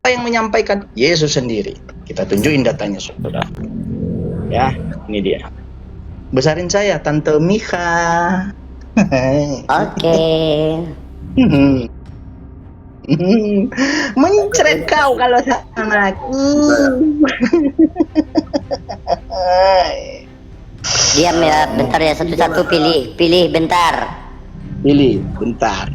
Siapa yang menyampaikan? Yesus sendiri. Kita tunjukin datanya, saudara. Ya, ini dia. Besarin saya, Tante Mika. Oke. Mencret kau kalau sama aku. Diam ya, bentar ya, satu-satu pilih bentar. Pilih, bentar.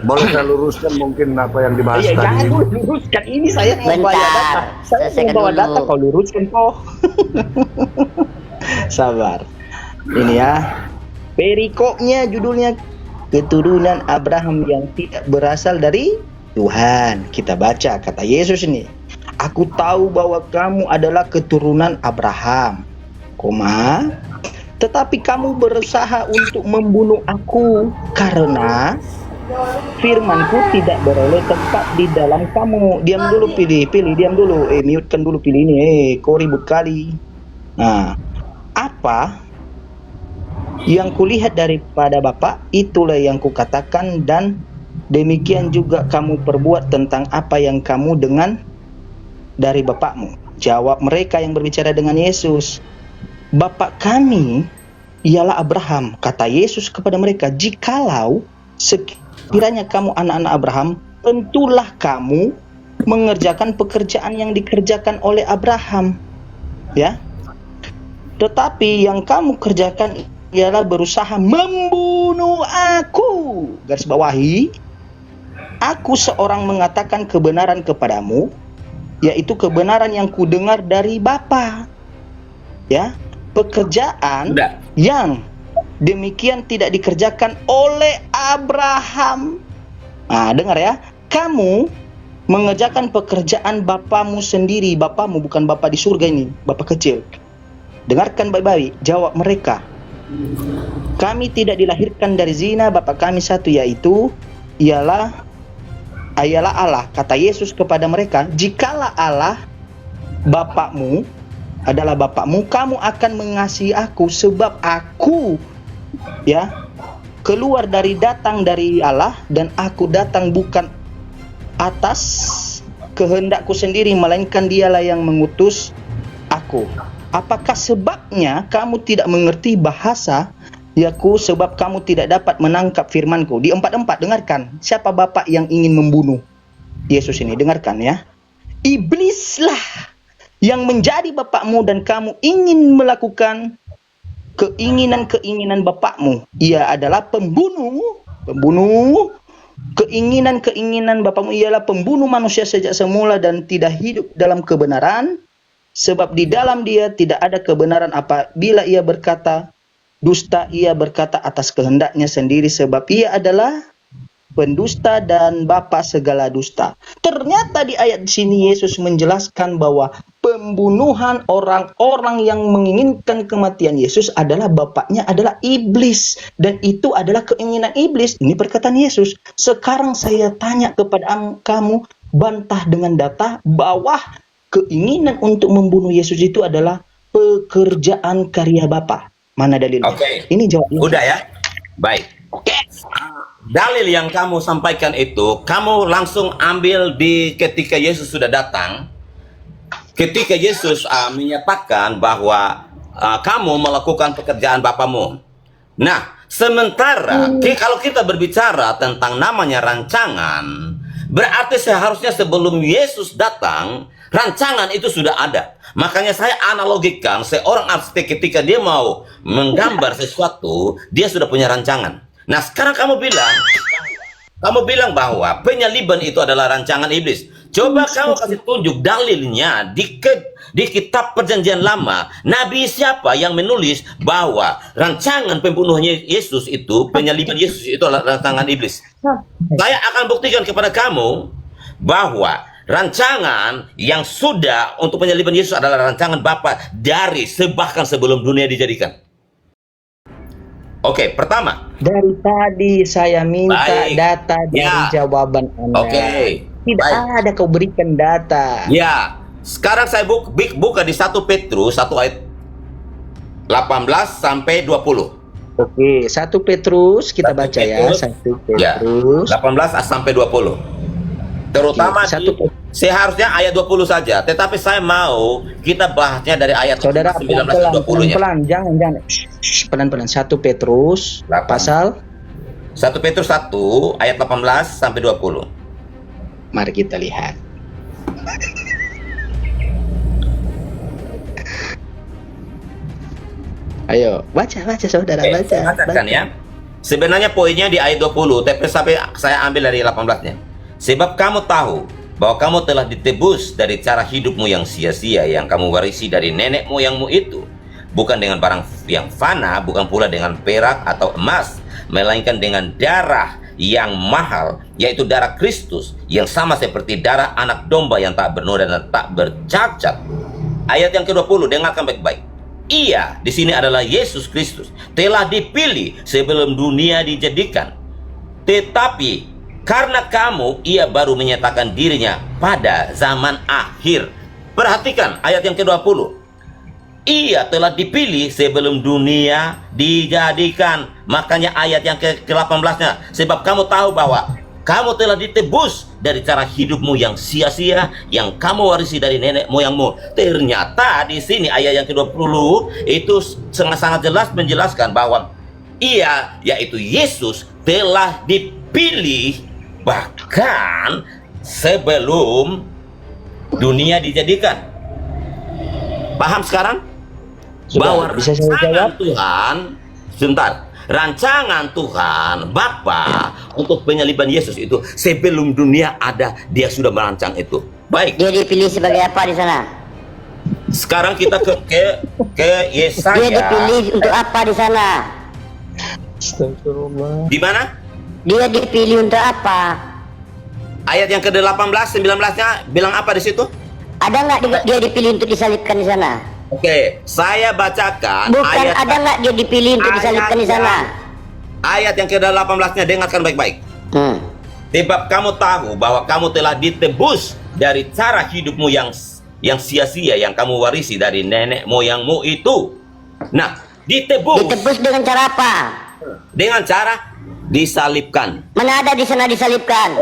Boleh saya luruskan mungkin apa yang dibahas Iya, tadi? jangan dulu luruskan. Ini saya mau bawa Bentar, data. Saya selesaikan mau bawa dulu. data, kau luruskan kok. Sabar. Ini ya. Perikopnya judulnya keturunan Abraham yang tidak berasal dari Tuhan. Kita baca kata Yesus ini. Aku tahu bahwa kamu adalah keturunan Abraham, tetapi kamu berusaha untuk membunuh aku karena firmanku tidak beroleh tempat di dalam kamu. Diam dulu, pilih, diam dulu. Mute-kan dulu pilih ini. Kau ribut kali. Nah, apa yang kulihat daripada Bapa, itulah yang kukatakan, dan demikian juga kamu perbuat tentang apa yang kamu dengar dari bapakmu. Jawab mereka yang berbicara dengan Yesus. Bapa kami ialah Abraham. Kata Yesus kepada mereka, jikalau sekiranya kamu anak-anak Abraham, tentulah kamu mengerjakan pekerjaan yang dikerjakan oleh Abraham. Ya. Tetapi yang kamu kerjakan ialah berusaha membunuh aku. Garis bawahi, aku seorang mengatakan kebenaran kepadamu, yaitu kebenaran yang kudengar dari Bapa. Ya, pekerjaan yang demikian tidak dikerjakan oleh Abraham. Nah, dengar ya, kamu mengerjakan pekerjaan bapamu sendiri. Bapamu bukan bapa di surga ini, bapa kecil. Dengarkan baik-baik, jawab mereka. Kami tidak dilahirkan dari zina, bapa kami satu, yaitu ialah Allah. Kata Yesus kepada mereka, jikalau Allah bapakmu adalah bapakmu, kamu akan mengasihi aku, sebab aku keluar datang dari Allah, dan aku datang bukan atas kehendakku sendiri, melainkan dialah yang mengutus aku. Apakah sebabnya kamu tidak mengerti bahasa yaku, sebab kamu tidak dapat menangkap firmanku? Di 4:4, dengarkan. Siapa bapak yang ingin membunuh Yesus ini? Dengarkan ya. Iblislah yang menjadi bapakmu, dan kamu ingin melakukan keinginan-keinginan bapakmu. Ia adalah pembunuh. Keinginan-keinginan bapakmu ialah pembunuh manusia sejak semula dan tidak hidup dalam kebenaran, sebab di dalam dia tidak ada kebenaran. Apabila ia berkata dusta, ia berkata atas kehendaknya sendiri, sebab ia adalah pendusta dan bapa segala dusta. Ternyata di ayat sini Yesus menjelaskan bahwa pembunuhan orang-orang yang menginginkan kematian Yesus adalah bapaknya adalah iblis, dan itu adalah keinginan iblis. Ini perkataan Yesus. Sekarang saya tanya kepada kamu, bantah dengan data bahwa keinginan untuk membunuh Yesus itu adalah pekerjaan karya Bapa. Mana dalilnya? Oke. Ini jawabnya. Udah ya? Baik. Oke. Dalil yang kamu sampaikan itu, kamu langsung ambil di ketika Yesus sudah datang. Ketika Yesus menyatakan bahwa kamu melakukan pekerjaan Bapamu. Nah, sementara kalau kita berbicara tentang namanya rancangan, berarti seharusnya sebelum Yesus datang, rancangan itu sudah ada. Makanya saya analogikan seorang arsitek ketika dia mau menggambar sesuatu, dia sudah punya rancangan. Nah, sekarang kamu bilang bahwa penyaliban itu adalah rancangan iblis. Coba kamu kasih tunjuk dalilnya di kitab Perjanjian Lama. Nabi siapa yang menulis bahwa rancangan pembunuhnya Yesus itu, penyaliban Yesus itu adalah rancangan iblis? Saya akan buktikan kepada kamu bahwa rancangan yang sudah untuk penyaliban Yesus adalah rancangan Bapa bahkan sebelum dunia dijadikan. Oke, pertama. Dari tadi saya minta data dari jawaban Anda. Oke. Tidak ada kau berikan data. Ya, sekarang saya buka di 1 Petrus 1 ayat 18 sampai 20. Oke, 1 Petrus kita 1 baca ya. Petrus. 1 Ya, Petrus. 18 sampai 20. Terutama Oke, 1 seharusnya ayat 20 saja, tetapi saya mau kita bahasnya dari ayat Saudara 19 pelan-pelan, dan 20-nya. pelan-pelan, jangan. Pelan-pelan. 1 Petrus pasal 1 Petrus 1 ayat 18 sampai 20. mari kita lihat. Ayo, baca saudara, Oke, baca. saya bacakan ya. Sebenarnya poinnya di ayat 20, tapi sampai saya ambil dari 18-nya. Sebab kamu tahu bahwa kamu telah ditebus dari cara hidupmu yang sia-sia yang kamu warisi dari nenek moyangmu itu, bukan dengan barang yang fana, bukan pula dengan perak atau emas, melainkan dengan darah yang mahal, yaitu darah Kristus, yang sama seperti darah anak domba yang tak bernoda dan tak bercacat. Ayat yang ke-20, dengarkan baik-baik. Ia di sini adalah Yesus Kristus, telah dipilih sebelum dunia dijadikan. Tetapi karena kamu, ia baru menyatakan dirinya pada zaman akhir. Perhatikan ayat yang ke-20. Ia telah dipilih sebelum dunia dijadikan. Makanya ayat yang ke-18-nya. Sebab kamu tahu bahwa kamu telah ditebus dari cara hidupmu yang sia-sia yang kamu warisi dari nenek moyangmu. Ternyata di sini ayat yang ke-20 itu sangat-sangat jelas menjelaskan bahwa ia, yaitu Yesus, telah dipilih bahkan sebelum dunia dijadikan. Paham sekarang? Sudah, Bahwa bisa saya rancangan jawab? Tuhan, sebentar, rancangan Tuhan Bapa untuk penyaliban Yesus itu sebelum dunia ada, dia sudah merancang itu. Baik, Dia dipilih sebagai apa di sana? sekarang kita ke Dia Yesaya. dipilih untuk apa di sana? Astagfirullah. Di mana? Dia dipilih untuk apa? Ayat yang ke-18, 19-nya bilang apa di situ? Ada nggak dia dipilih untuk disalibkan di sana? Oke, saya bacakan Bukan, ayat ada nggak dia dipilih untuk disalibkan di sana? ayat yang ke-18-nya, dengarkan baik-baik. Sebab kamu tahu bahwa kamu telah ditebus dari cara hidupmu yang sia-sia yang kamu warisi dari nenek moyangmu itu. Nah, ditebus Ditebus dengan cara apa? dengan cara disalibkan. Mana ada di sana disalibkan?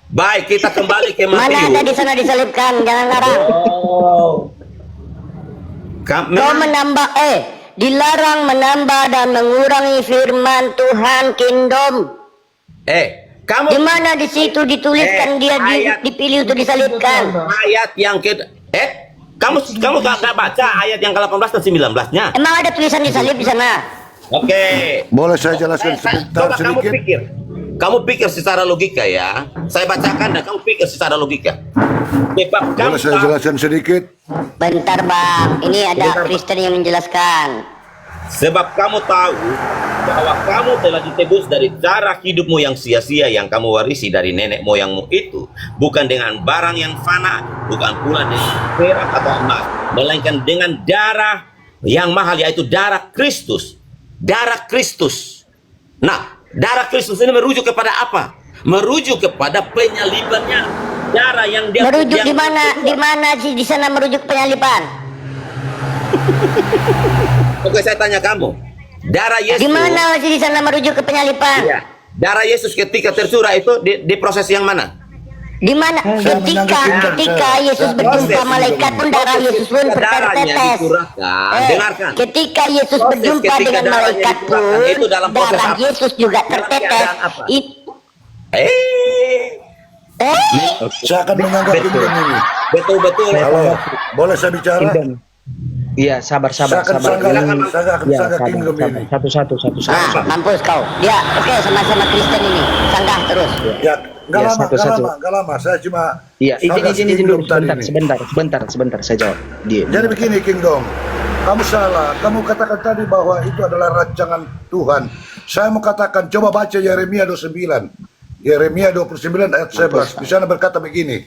Baik, kita kembali ke Mana ada di Matius. sana disalibkan? Jangan larang. Kau menambah, dilarang menambah dan mengurangi firman Tuhan kingdom. Kamu Di mana di situ dituliskan dia dipilih untuk disalibkan? ayat yang kamu gak baca ayat yang ke-18 dan 19-nya. Emang ada tulisan disalib di sana? Oke. Boleh saya jelaskan sebentar Coba kamu sedikit? pikir. Kamu pikir secara logika ya. Saya bacakan dan kamu pikir secara logika. Sebab kamu Boleh saya tahu- jelaskan sedikit? Bentar bang, ini ada Kristen yang menjelaskan. Sebab kamu tahu bahwa kamu telah ditebus dari cara hidupmu yang sia-sia yang kamu warisi dari nenek moyangmu itu, bukan dengan barang yang fana, bukan pula dengan perak atau emas, melainkan dengan darah yang mahal, yaitu darah Kristus. Darah Kristus. Nah, darah Kristus ini merujuk kepada apa? Merujuk kepada penyalibannya. Darah yang dia Merujuk yang- di mana? Di mana sih di sana merujuk penyaliban? Oke, saya tanya kamu. Darah Yesus. Di mana sih di sana merujuk ke penyaliban? Iya. Darah Yesus ketika tercurah itu di proses yang mana? Di mana? Ketika Yesus berjumpa malaikat pun darah Yesus pun Darahnya bertetes. dicurahkan. Dengarkan. Ketika Yesus Proses berjumpa ketika dengan darahnya malaikat pun dicurahkan, itu dalam proses darah apa? Yesus juga Dalam tertetes. keadaan apa? Saya akan menganggap kingdom ini. Betul-betul. Halo, boleh saya bicara? Kingdom. Iya, sabar. Saya akan sanggah Iya, kingdom ini. Satu-satu. Mampus kau. Dia oke sama-sama Kristen ini. Sanggah terus. Ya, nggak Ya, lama, satu-satu. nggak lama. Saya cuma Iya, sanggah izin kingdom dulu tadi ini. sebentar saya jawab. Dia. Jadi begini Kingdom, kamu salah. Kamu katakan tadi bahwa itu adalah rancangan Tuhan. Saya mau katakan, coba baca Yeremia 29. Yeremia 29 ayat 11. Di sana berkata begini.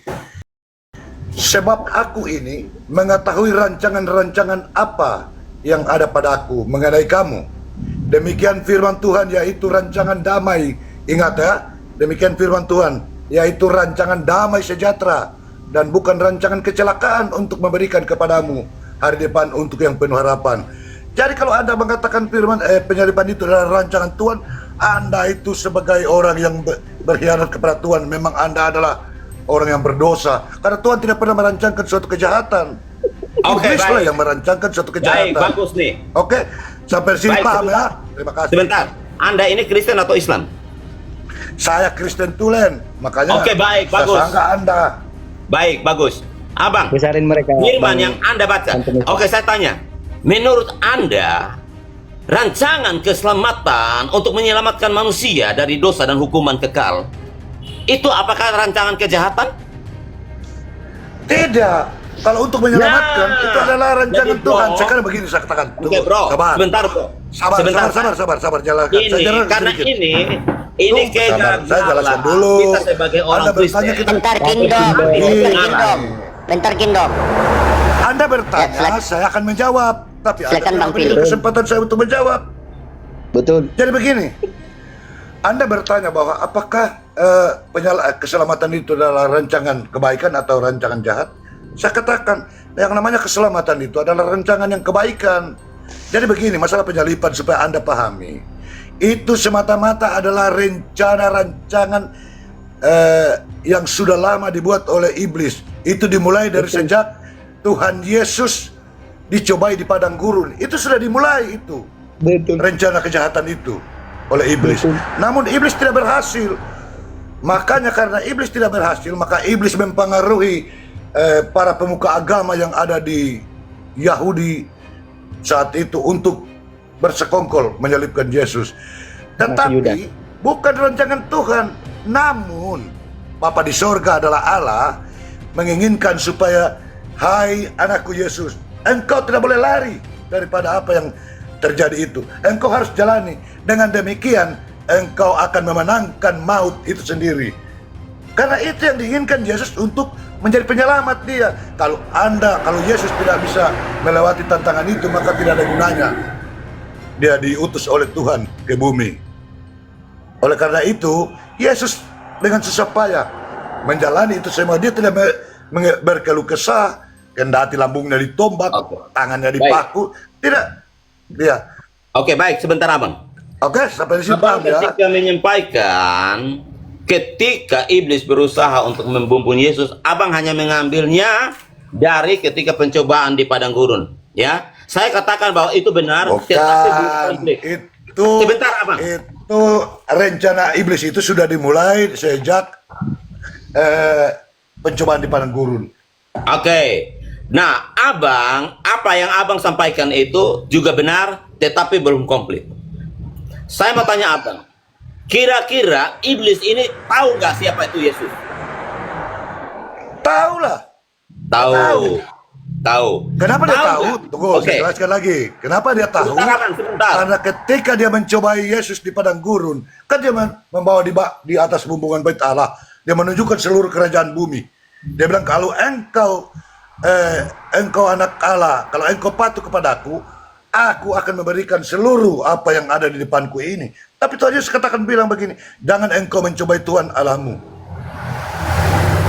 Sebab aku ini mengetahui rancangan-rancangan apa yang ada pada aku mengenai kamu. Demikian firman Tuhan, yaitu rancangan damai. Ingat ya, demikian firman Tuhan, yaitu rancangan damai sejahtera dan bukan rancangan kecelakaan untuk memberikan kepadamu hari depan untuk yang penuh harapan. Jadi kalau Anda mengatakan firman penyaliban itu adalah rancangan Tuhan, Anda itu sebagai orang yang berkhianat kepada Tuhan, memang Anda adalah orang yang berdosa. Karena Tuhan tidak pernah merancangkan suatu kejahatan. Oke, Iblis lah baik. yang merancangkan suatu Baik, kejahatan. bagus nih. Oke, sampai sini Baik, paham sebentar. ya. Terima kasih. Sebentar, Anda ini Kristen atau Islam? Saya Kristen Tulen, makanya Oke, baik, saya bagus. sangka Anda. Baik, bagus. Abang, Besarin mereka. firman Bang. yang Anda baca. Anthony. Oke, saya tanya. Menurut Anda, rancangan keselamatan untuk menyelamatkan manusia dari dosa dan hukuman kekal, itu apakah rancangan kejahatan? Tidak. Kalau untuk menyelamatkan Nah, itu adalah rancangan jadi, bro. Tuhan. Sekarang begini saya katakan. Oke, Tunggu, bro. sabar. Sebentar, bro. Sabar, Sebentar. sabar, jalankan. Saya Ini, jalan karena sedikit. ini Tunggu, sabar. kegagalan Saya jelaskan dulu. kita sebagai orang Anda bertanya Kristen. kita. Bentar Kingdom, bentar Kingdom. Anda bertanya, Ya, silakan. saya akan menjawab. Tapi Anda Silakan, tidak Bang memberi Philip. kesempatan saya untuk menjawab. Betul. Jadi begini, Anda bertanya bahwa apakah keselamatan itu adalah rancangan kebaikan atau rancangan jahat? Saya katakan, yang namanya keselamatan itu adalah rancangan yang kebaikan. Jadi begini, masalah penyalipan supaya Anda pahami. Itu semata-mata adalah rancangan yang sudah lama dibuat oleh iblis. Itu dimulai dari sejak Tuhan Yesus dicobai di padang gurun. Itu sudah dimulai itu. Betul. Rencana kejahatan itu oleh iblis. Betul. Namun iblis tidak berhasil. Makanya karena iblis tidak berhasil, maka iblis mempengaruhi para pemuka agama yang ada di Yahudi saat itu untuk bersekongkol menyalibkan Yesus. Tetapi bukan rancangan Tuhan. Namun Bapa di sorga adalah Allah menginginkan supaya, hai anakku Yesus, engkau tidak boleh lari daripada apa yang terjadi itu. Engkau harus jalani. Dengan demikian, engkau akan memenangkan maut itu sendiri. Karena itu yang diinginkan Yesus untuk menjadi penyelamat dia. Kalau Yesus tidak bisa melewati tantangan itu, maka tidak ada gunanya. Dia diutus oleh Tuhan ke bumi. Oleh karena itu, Yesus dengan susah payah menjalani itu semua. Dia tidak berkeluh kesah, kendati lambungnya ditombak, tangannya dipaku. Tidak. Dia. Oke, baik, sebentar Abang. Oke, sampai di sini Abang paham ya. ketika menyampaikan ketika iblis berusaha untuk membunuh Yesus, Abang hanya mengambilnya dari ketika pencobaan di padang gurun, ya. Saya katakan bahwa itu benar, tetapi bukan Bukan, konflik. itu Sebentar, Abang. Itu rencana iblis itu sudah dimulai sejak pencobaan di padang gurun. Oke. Nah, Abang, apa yang Abang sampaikan itu juga benar, tetapi belum komplit. Saya mau tanya Abang, kira-kira iblis ini tahu nggak siapa itu Yesus? Tahu lah. Tahu. Kenapa dia tahu? nggak? Tunggu, Oke. saya jelaskan lagi. Kenapa dia tahu? Sebentar, Abang, sebentar. Karena ketika dia mencobai Yesus di padang gurun, kan dia membawa di atas bumbungan bait Allah. Dia menunjukkan seluruh kerajaan bumi. Dia bilang, kalau engkau anak Allah, kalau engkau patuh kepadaku, aku akan memberikan seluruh apa yang ada di depanku ini. Tapi Tuhan Yesus bilang begini, jangan engkau mencobai Tuhan Allahmu.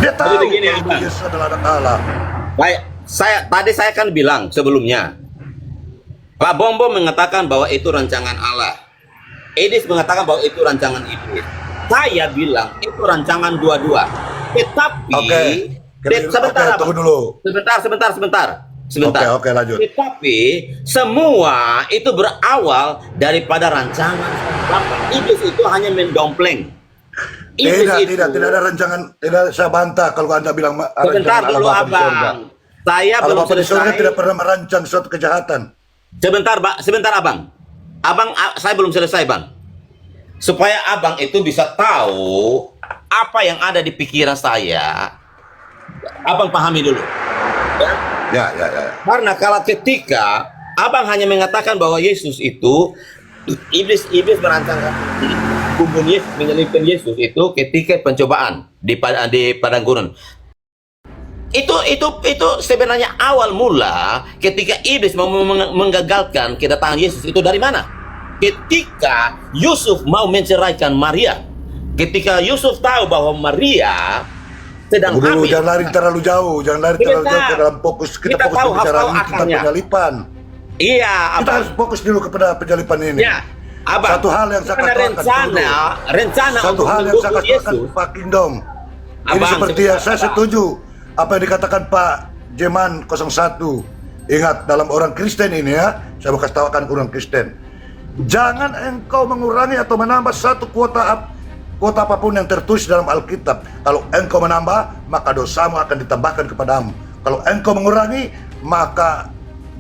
Dia tahu begini, bahwa Abang. Yesus adalah anak Allah. Baik, saya kan bilang sebelumnya, Pak Bombo mengatakan bahwa itu rancangan Allah. Edis mengatakan bahwa itu rancangan iblis. Saya bilang itu rancangan dua-dua. Tetapi, Oke. sebentar, Oke, tunggu dulu. Sebentar. Oke, lanjut. Tetapi semua itu berawal daripada rancangan Bapak. Iblis itu hanya mendompleng. Tidak ada rancangan. Tidak, saya bantah kalau Anda bilang Sebentar rancangan dulu Allah Bapa di sorga. Abang. Saya Allah belum Bapa di sorga selesai. tidak pernah merancang suatu kejahatan. Sebentar Abang. Saya belum selesai Bang. Supaya Abang itu bisa tahu apa yang ada di pikiran saya. Abang pahami dulu. Ya? Ya. Karena kalau ketika Abang hanya mengatakan bahwa Yesus itu iblis merancangkan bumbung Yesus, menyelipkan Yesus itu ketika pencobaan di padang gurun. Itu sebenarnya awal mula ketika iblis mau menggagalkan kedatangan Yesus itu dari mana? Ketika Yusuf mau menceraikan Maria. Ketika Yusuf tahu bahwa Maria sedang Dulu, hamil. jangan lari terlalu jauh ke dalam fokus kita Kita fokus tahu bicara hafal ini tentang akarnya. penyalipan. Iya, Kita Abang. harus fokus dulu kepada penyaliban ini. Ya, Abang. Satu hal yang saya Karena katakan rencana Satu untuk hal yang saya mendukung katakan Yesus. Pak Kingdom. Ini Abang, seperti yang saya Abang. setuju apa yang dikatakan Pak Jeman 01. Ingat, dalam orang Kristen ini ya, saya mau kasih tahukan ke orang Kristen. Jangan engkau mengurangi atau menambah satu kuota apapun yang tertulis dalam Alkitab. Kalau engkau menambah, maka dosamu akan ditambahkan kepadamu. Kalau engkau mengurangi, maka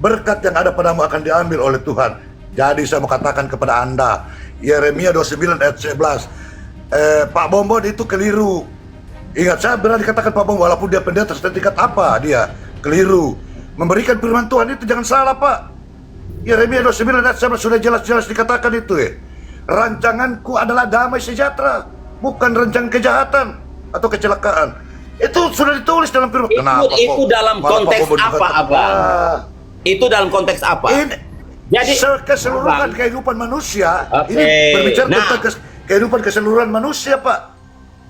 berkat yang ada padamu akan diambil oleh Tuhan. Jadi saya mau katakan kepada Anda, Yeremia 29 ayat 11, Pak Bombon itu keliru. Ingat, saya berani katakan Pak Bombon, walaupun dia pendeta setingkat apa, dia keliru. Memberikan firman Tuhan itu jangan salah, Pak. Yeremia 29 ayat 11 sudah jelas-jelas dikatakan itu ya. Rancanganku adalah damai sejahtera, bukan rancangan kejahatan atau kecelakaan. Itu sudah ditulis dalam firman. Itu dalam malah Pak konteks Bombon apa, dikatakan, Abang? Itu dalam konteks apa? Ini Jadi keseluruhan Abang, kehidupan manusia. Oke. Ini berbicara Nah. tentang kehidupan keseluruhan manusia, Pak.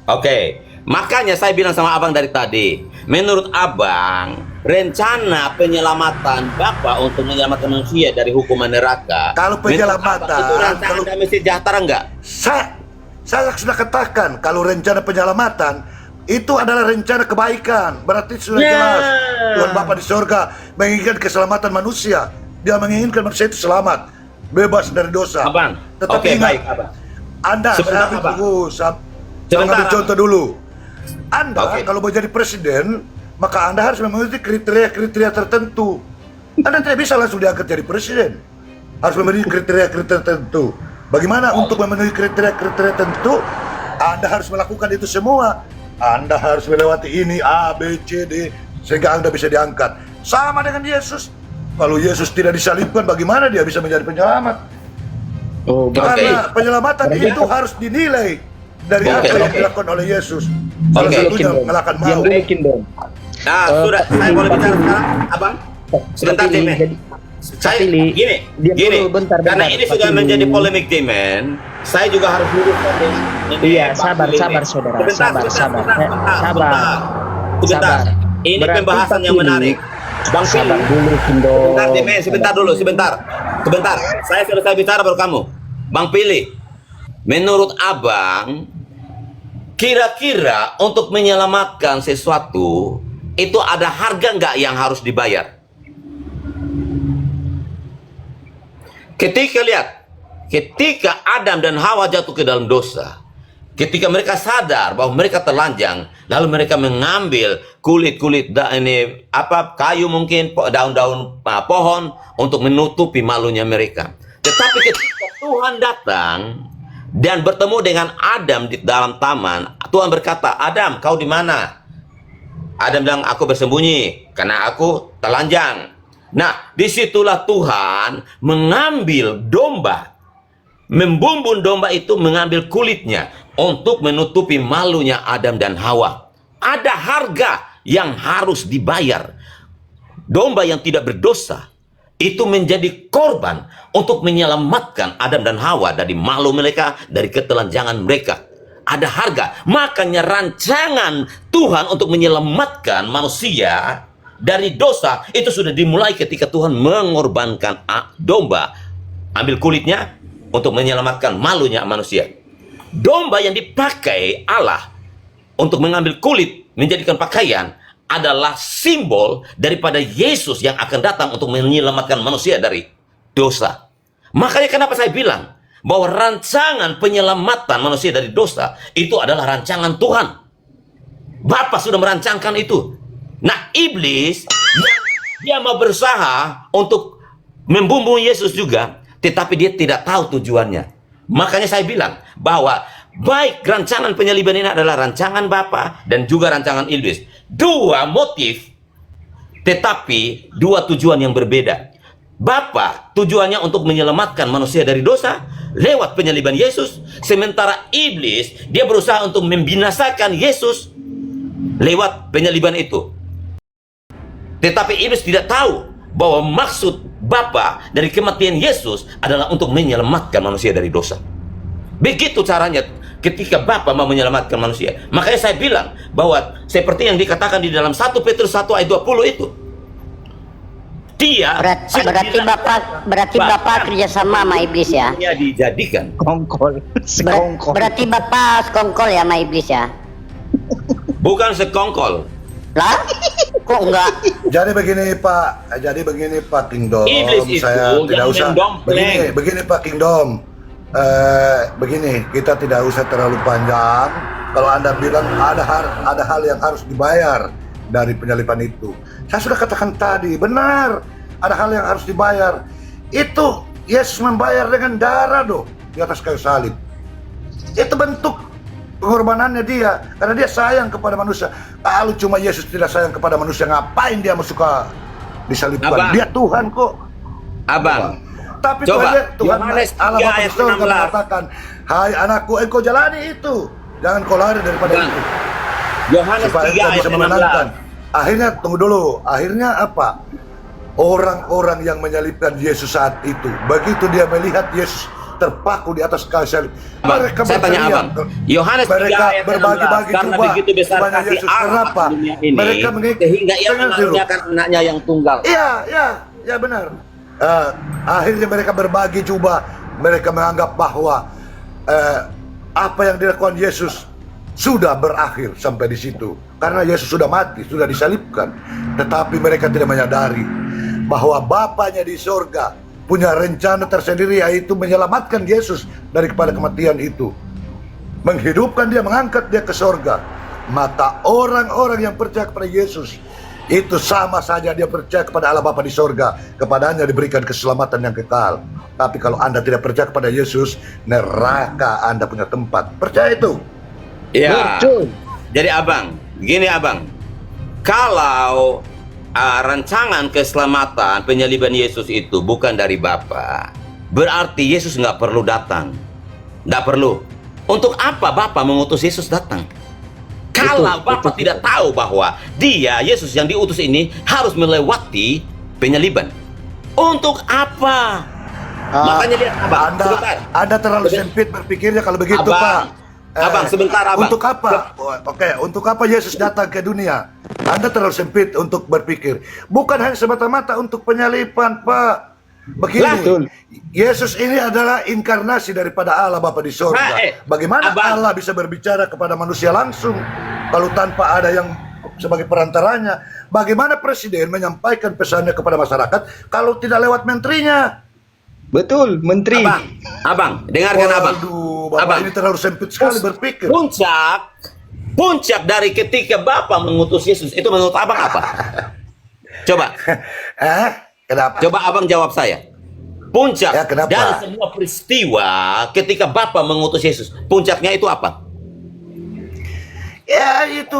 Oke, makanya saya bilang sama Abang dari tadi, menurut Abang, rencana penyelamatan Bapak untuk menyelamatkan manusia dari hukuman neraka, Kalau menurut penyelamatan, Abang, itu rancangan kalau- damai sejahtera enggak? Saya sudah katakan kalau rencana penyelamatan itu adalah rencana kebaikan. Berarti sudah Ya. jelas Tuhan Bapa di surga menginginkan keselamatan manusia. Dia menginginkan manusia itu selamat, bebas dari dosa. Abang, Tetapi oke, ingat, baik, Abang. Anda, Sebentar, saya ambil Abang. dulu, saya Sebentar, ambil Abang. contoh dulu. Anda Oke. kalau mau jadi presiden, maka Anda harus memenuhi kriteria-kriteria tertentu. Anda tidak bisa langsung diangkat jadi presiden. Harus memenuhi kriteria-kriteria tertentu. Bagaimana untuk memenuhi kriteria-kriteria tertentu? Anda harus melakukan itu semua. Anda harus melewati ini A, B, C, D sehingga Anda bisa diangkat. Sama dengan Yesus. Kalau Yesus tidak disalibkan, bagaimana dia bisa menjadi penyelamat? Oh, Karena penyelamatan Berarti- itu harus dinilai dari Oke, apa yang oke. dilakukan oleh Yesus. Salah Oke. satunya mengalahkan Diam maut. dulu, Kingdom. Nah, sudah, saya boleh bicara sekarang, Abang? Sebentar, Pilih, Jemen. jadi- Saya Pilih. gini, Diam gini. dulu, bentar, Karena bentar, ini sudah Pilih. menjadi polemik, Jemen. Saya juga harus luruskan ini. Iya, Bang sabar, Pilih. sabar, saudara. Sebentar, Sabar, sebentar, sabar. sebentar, sebentar, Sabar. sebentar. Sabar. Ini Berarti pembahasan Pak yang Pilih, menarik. Bang Sabar Pilih. dulu, Kingdom. Sebentar, Jemen, sebentar dulu, sebentar. Sebentar, saya selesai bicara baru kamu. Bang Pilih, menurut Abang, kira-kira untuk menyelamatkan sesuatu, itu ada harga nggak yang harus dibayar? Ketika Adam dan Hawa jatuh ke dalam dosa, ketika mereka sadar bahwa mereka telanjang, lalu mereka mengambil kulit-kulit kayu mungkin daun-daun pohon untuk menutupi malunya mereka. Tetapi ketika Tuhan datang dan bertemu dengan Adam di dalam taman, Tuhan berkata, "Adam, kau di mana?" Adam bilang, "Aku bersembunyi karena aku telanjang." Nah, disitulah Tuhan mengambil domba, membumbun domba itu, mengambil kulitnya untuk menutupi malunya Adam dan Hawa. Ada harga yang harus dibayar. Domba yang tidak berdosa itu menjadi korban untuk menyelamatkan Adam dan Hawa dari malu mereka, dari ketelanjangan mereka. Ada harga. Makanya rancangan Tuhan untuk menyelamatkan manusia dari dosa itu sudah dimulai ketika Tuhan mengorbankan domba, ambil kulitnya untuk menyelamatkan malunya manusia. Domba yang dipakai Allah untuk mengambil kulit menjadikan pakaian adalah simbol daripada Yesus yang akan datang untuk menyelamatkan manusia dari dosa. Makanya kenapa saya bilang bahwa rancangan penyelamatan manusia dari dosa itu adalah rancangan Tuhan. Bapa sudah merancangkan itu. Nah, iblis dia mau berusaha untuk membumbung Yesus juga, tetapi dia tidak tahu tujuannya. Makanya saya bilang bahwa baik rancangan penyaliban ini adalah rancangan Bapa dan juga rancangan iblis. Dua motif, tetapi dua tujuan yang berbeda. Bapa tujuannya untuk menyelamatkan manusia dari dosa lewat penyaliban Yesus, sementara iblis dia berusaha untuk membinasakan Yesus lewat penyaliban itu. Tetapi iblis tidak tahu bahwa maksud Bapa dari kematian Yesus adalah untuk menyelamatkan manusia dari dosa. Begitu caranya ketika Bapa mau menyelamatkan manusia. Makanya saya bilang bahwa seperti yang dikatakan di dalam 1 Petrus 1 ayat 20 itu, Dia Berarti Bapak kerjasama sama iblis ya? dia dijadikan. Kongkol, sekongkol. Berarti Bapak sekongkol ya sama iblis ya? Bukan sekongkol. Lah? Kok enggak? Jadi begini Pak Kingdom, Iblis itu saya tidak yang usah mendompleng. begini Pak Kingdom. Begini, kita tidak usah terlalu panjang. Kalau Anda bilang ada hal yang harus dibayar dari penyaliban itu. Saya sudah katakan tadi, benar. Ada hal yang harus dibayar. Itu Yesus membayar dengan darah di atas kayu salib. Itu bentuk pengorbanannya dia, karena dia sayang kepada manusia. Kalau cuma Yesus tidak sayang kepada manusia, ngapain dia suka disalibkan? Abang. Dia Tuhan kok. Abang, Tapi coba Tuhan Yohanes Allah 3 Bapa ayat di surga 16. mengatakan, hai anakku, engkau jalani itu, jangan kau lari daripada Bang, itu, Yohanes supaya 3 engkau ayat bisa memenangkan. 16. Akhirnya tunggu dulu, akhirnya apa? Orang-orang yang menyalibkan Yesus saat itu, begitu dia melihat Yesus terpaku di atas kayu salib, Abang, saya tanya abang, Yohanes 3 mereka ayat 16, berbagi-bagi karena jubah begitu besar kepada kasih Yesus. Allah Kenapa? di dunia ini, Mereka sehingga ia mengaruniakan anaknya yang tunggal. Iya benar. Akhirnya mereka berbagi jubah. Mereka menganggap bahwa apa yang dilakukan Yesus sudah berakhir sampai di situ, karena Yesus sudah mati, sudah disalibkan. Tetapi mereka tidak menyadari bahwa Bapanya di sorga punya rencana tersendiri, yaitu menyelamatkan Yesus daripada kematian itu, menghidupkan dia, mengangkat dia ke sorga. Maka orang-orang yang percaya kepada Yesus itu sama saja dia percaya kepada Allah Bapa di sorga, kepadanya diberikan keselamatan yang kekal. Tapi kalau Anda tidak percaya kepada Yesus, neraka Anda punya tempat. Percaya itu? Ya. Betul. Jadi abang, gini abang, kalau rancangan keselamatan penyaliban Yesus itu bukan dari Bapa, berarti Yesus nggak perlu datang. Nggak perlu. Untuk apa Bapa mengutus Yesus datang? Kalau Bapa tidak tahu bahwa dia, Yesus yang diutus ini, harus melewati penyaliban. Untuk apa? Makanya dia, abang, sebentar. Anda terlalu sempit berpikirnya kalau begitu, Abang, Pak. abang, sebentar, abang. Untuk apa? Oke, untuk apa Yesus datang ke dunia? Anda terlalu sempit untuk berpikir. Bukan hanya semata-mata untuk penyaliban, Pak. Begini, Betul. Yesus ini adalah inkarnasi daripada Allah Bapa di sorga. Bagaimana abang. Allah bisa berbicara kepada manusia langsung kalau tanpa ada yang sebagai perantaranya? Bagaimana presiden menyampaikan pesannya kepada masyarakat kalau tidak lewat menterinya? Betul, menteri. Abang, dengarkan abang. Waduh, Bapak Abang. ini terlalu sempit sekali berpikir. Puncak dari ketika Bapa mengutus Yesus itu menurut abang apa? Coba, Kenapa? coba abang jawab saya. Puncak Ya, kenapa? dari semua peristiwa ketika Bapa mengutus Yesus, puncaknya itu apa? Ya itu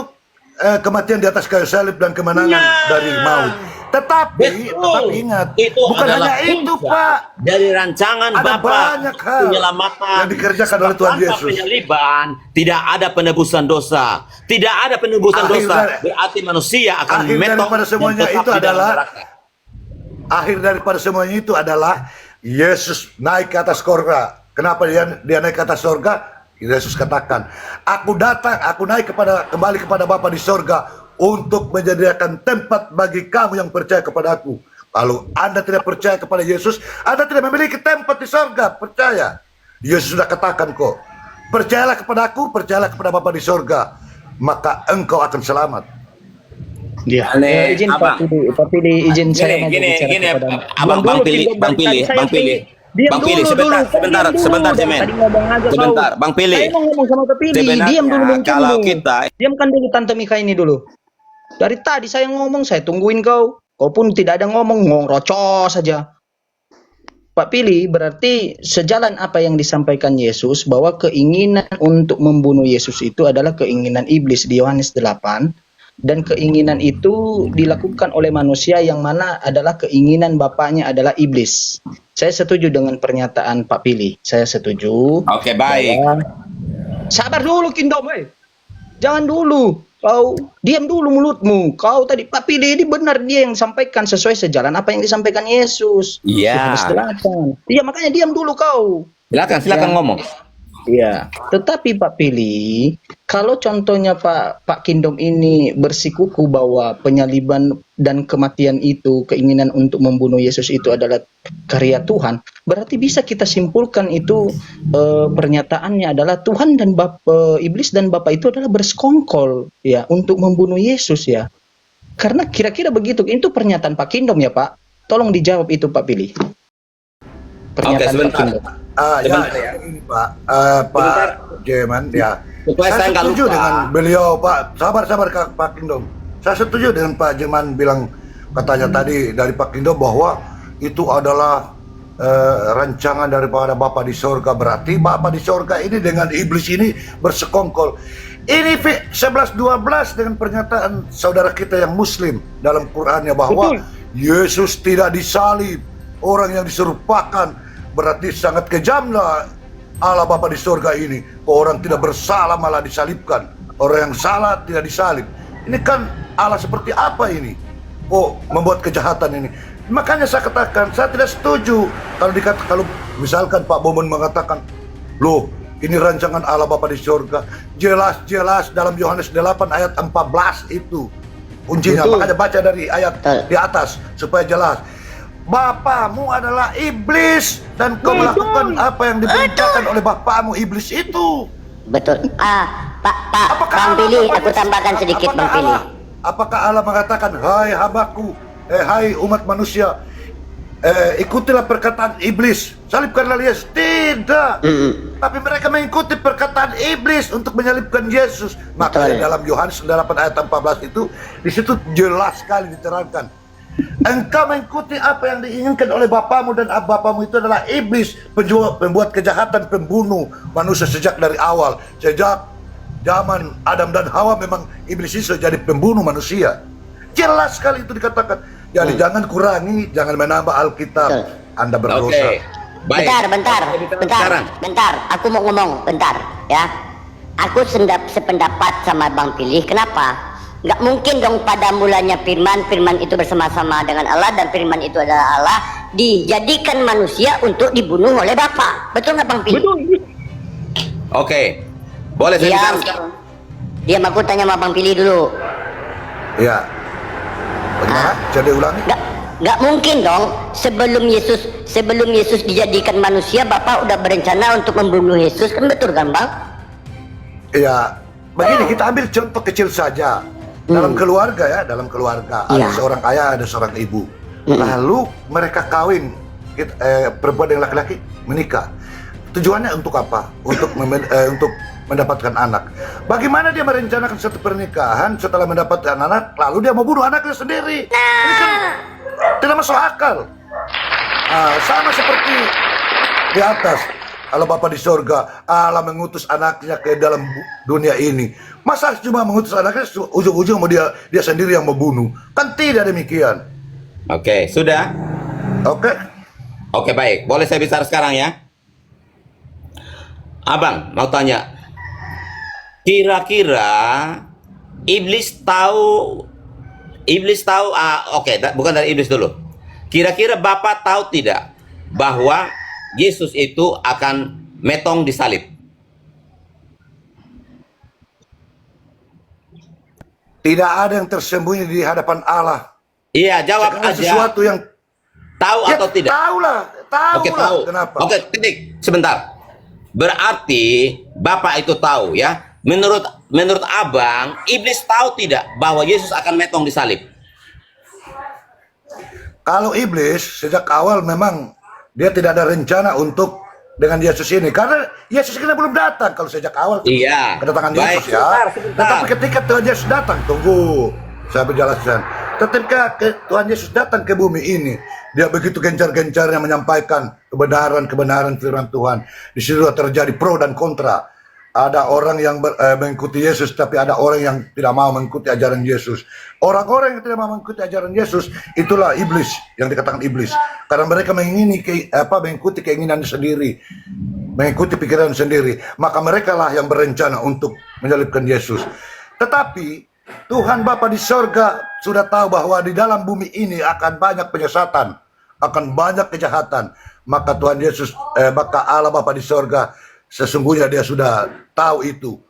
kematian di atas kayu salib dan kemenangan dari maut. Tetapi ingat, itu bukan adalah hanya itu, puncak Pak. dari rancangan Ada Bapa banyak hal penyelamatan yang dikerjakan oleh Tuhan Tanpa Yesus. penyaliban tidak ada penebusan dosa. Tidak ada penebusan Akhir dosa. dari- Berarti manusia akan akhir mentok daripada semuanya dan tetap itu di dalam adalah neraka. Akhir daripada semuanya itu adalah Yesus naik ke atas sorga. Kenapa dia naik ke atas sorga? Yesus katakan, aku naik kembali kepada Bapa di sorga untuk menyediakan tempat bagi kamu yang percaya kepada aku. Kalau Anda tidak percaya kepada Yesus, Anda tidak memiliki tempat di sorga. Percaya. Yesus sudah katakan kok, percayalah kepada aku, percayalah kepada Bapa di sorga, maka engkau akan selamat. Dia. Aneh, Izin abang. Pak Pilih, izin saya mau Gini, bicara kepada abang, Bang Pilih, Bang Pilih, Bang Pilih. Bang Pilih, sebentar, Cemen. Sebentar, Bang Pilih. Saya mau ngomong sama Pak Pilih, Sebenarnya, diam dulu muncul. kalau kita- Diamkan dulu Tante Mika ini dulu. Dari tadi saya ngomong, saya tungguin kau. Kau pun tidak ada ngomong rocos saja. Pak Pilih, berarti sejalan apa yang disampaikan Yesus, bahwa keinginan untuk membunuh Yesus itu adalah keinginan iblis di Yohanes 8. Dan keinginan itu dilakukan oleh manusia yang mana adalah keinginan bapaknya adalah iblis. Saya setuju dengan pernyataan Pak Pilih. Saya setuju. Oke, baik. Sabar dulu Kingdom, jangan dulu. Kau diam dulu mulutmu. Kau tadi Pak Pilih ini benar, dia yang sampaikan sesuai sejalan apa yang disampaikan Yesus. Iya. Yohanes 8. Iya, makanya diam dulu kau. Silakan Ya. ngomong. Iya, tetapi Pak Pilih, kalau contohnya Pak Kingdom ini bersikukuh bahwa penyaliban dan kematian itu, keinginan untuk membunuh Yesus itu adalah karya Tuhan, berarti bisa kita simpulkan itu pernyataannya adalah Tuhan dan iblis dan Bapa itu adalah bersekongkol ya untuk membunuh Yesus ya. Karena kira-kira begitu, itu pernyataan Pak Kingdom ya Pak. Tolong dijawab itu Pak Pilih. Oke, Pernyataan Pak sebentar. Kingdom. Sebentar Ya, ya. ini Pak, Pak Sebentar. Jeman, ya. Supaya saya nggak setuju lupa. dengan beliau, Pak. Sabar, Pak Kingdom. Saya setuju dengan Pak Jeman bilang katanya tadi dari Pak Kingdom bahwa itu adalah rancangan daripada Bapa di sorga. Berarti Bapa di sorga ini dengan iblis ini bersekongkol. Ini 11:12 dengan pernyataan saudara kita yang Muslim dalam Qurannya bahwa Yesus tidak disalib, orang yang diserupakan, berarti sangat kejamlah Allah Bapa di sorga ini. Orang tidak bersalah malah disalibkan, orang yang salah tidak disalib. Ini kan Allah seperti apa ini? Oh, membuat kejahatan ini. Makanya saya katakan saya tidak setuju kalau misalkan Pak Bomon mengatakan, loh, ini rancangan Allah Bapa di sorga. Jelas-jelas dalam Yohanes 8 ayat 14 itu kuncinya. Betul. Makanya baca dari ayat di atas supaya jelas. Bapamu adalah iblis dan kau melakukan apa yang diperintahkan oleh bapamu iblis itu. Betul. Bang Allah Pilih, Bapa aku di- tambahkan sedikit apakah Bang Pilih. Apakah Allah mengatakan, hai hambaku, hai umat manusia, ikutilah perkataan iblis, salibkanlah Yesus? Tidak. Tapi mereka mengikuti perkataan iblis untuk menyalibkan Yesus. Makanya Betul. dalam Yohanes 8 ayat 14 itu, di situ jelas sekali diterangkan. Engkau mengikuti apa yang diinginkan oleh bapamu, dan bapamu itu adalah iblis, pembuat kejahatan, pembunuh manusia sejak dari awal. Sejak zaman Adam dan Hawa memang iblis itu jadi pembunuh manusia. Jelas sekali itu dikatakan. Jadi jangan kurangi, jangan menambah Alkitab. Betul. Anda berdosa. Oke. Baik. Sekarang. Bentar. Aku mau ngomong, bentar, ya. Aku sependapat sama Bang Pilih. Kenapa? Nggak mungkin dong pada mulanya Firman itu bersama-sama dengan Allah, dan Firman itu adalah Allah, dijadikan manusia untuk dibunuh oleh Bapa. Betul nggak Bang Pilih? Betul. Oke. Boleh saya bicara sekarang? Diam, aku tanya sama Bang Pilih dulu. Ya. Bagaimana? Jadi ulangi. Nggak mungkin dong sebelum Yesus dijadikan manusia, Bapak udah berencana untuk membunuh Yesus, kan betul kan Bang? Ya, begini kita ambil contoh kecil saja. Dalam keluarga ya, dalam keluarga ada Iya. seorang ayah, ada seorang ibu. Lalu mereka kawin, perempuan dan laki-laki menikah. Tujuannya untuk apa? Untuk mendapatkan anak. Bagaimana dia merencanakan satu pernikahan setelah mendapatkan anak, lalu dia mau bunuh anaknya sendiri? Ini kan tidak masuk akal. Sama seperti di atas, Allah Bapa di sorga, Allah mengutus anaknya ke dalam dunia ini. Masa cuma mengutus anaknya, ujung-ujung mau dia sendiri yang membunuh? Kan tidak demikian. Oke, sudah. Oke? Oke, baik. Boleh saya bicara sekarang ya? Abang, mau tanya. Kira-kira iblis tahu bukan dari iblis dulu. Kira-kira Bapak tahu tidak bahwa Yesus itu akan metong disalib? Tidak ada yang tersembunyi di hadapan Allah. Iya, jawab Segala aja. sesuatu yang Tahu ya, atau tidak? tahu lah. Oke, tahu. Kenapa? Oke, titik. Sebentar. Berarti Bapak itu tahu ya. Menurut Abang, iblis tahu tidak bahwa Yesus akan metong disalib? Kalau iblis sejak awal memang dia tidak ada rencana untuk dengan Yesus ini, karena Yesus ini belum datang kalau sejak awal. Iya. Kedatangan Baik, Yesus ya. sebentar. Tetapi ketika Tuhan Yesus datang, tunggu, saya berjelaskan. Ketika Tuhan Yesus datang ke bumi ini, dia begitu gencar-gencarnya menyampaikan kebenaran firman Tuhan. Di situ terjadi pro dan kontra. Ada orang yang mengikuti Yesus, tapi ada orang yang tidak mau mengikuti ajaran Yesus. Orang-orang yang tidak mau mengikuti ajaran Yesus, itulah iblis, yang dikatakan iblis. Karena mereka mengikuti keinginan sendiri, mengikuti pikiran sendiri. Maka mereka lah yang berencana untuk menyalibkan Yesus. Tetapi Tuhan Bapa di sorga sudah tahu bahwa di dalam bumi ini akan banyak penyesatan, akan banyak kejahatan. Maka Tuhan Yesus, maka Allah Bapa di sorga sesungguhnya dia sudah tahu itu.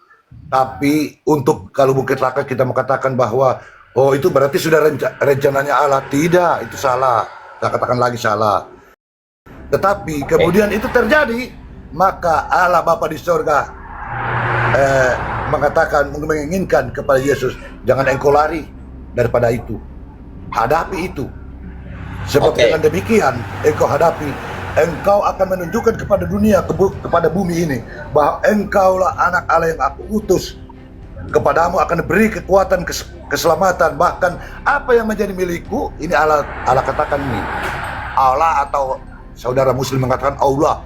Tapi untuk kalau Bukit Laka kita mau katakan bahwa oh itu berarti sudah rencananya Allah. Tidak, itu salah. Saya katakan lagi salah. Tetapi kemudian itu terjadi, maka Allah Bapa di surga mengatakan, menginginkan kepada Yesus, jangan engkau lari daripada itu. Hadapi itu. Sebab dengan demikian engkau hadapi, engkau akan menunjukkan kepada dunia, kepada bumi ini, bahwa engkaulah anak Allah yang aku utus. Kepadamu akan diberi kekuatan, keselamatan, bahkan apa yang menjadi milikku, ini Allah katakan ini. Allah atau saudara muslim mengatakan Allah.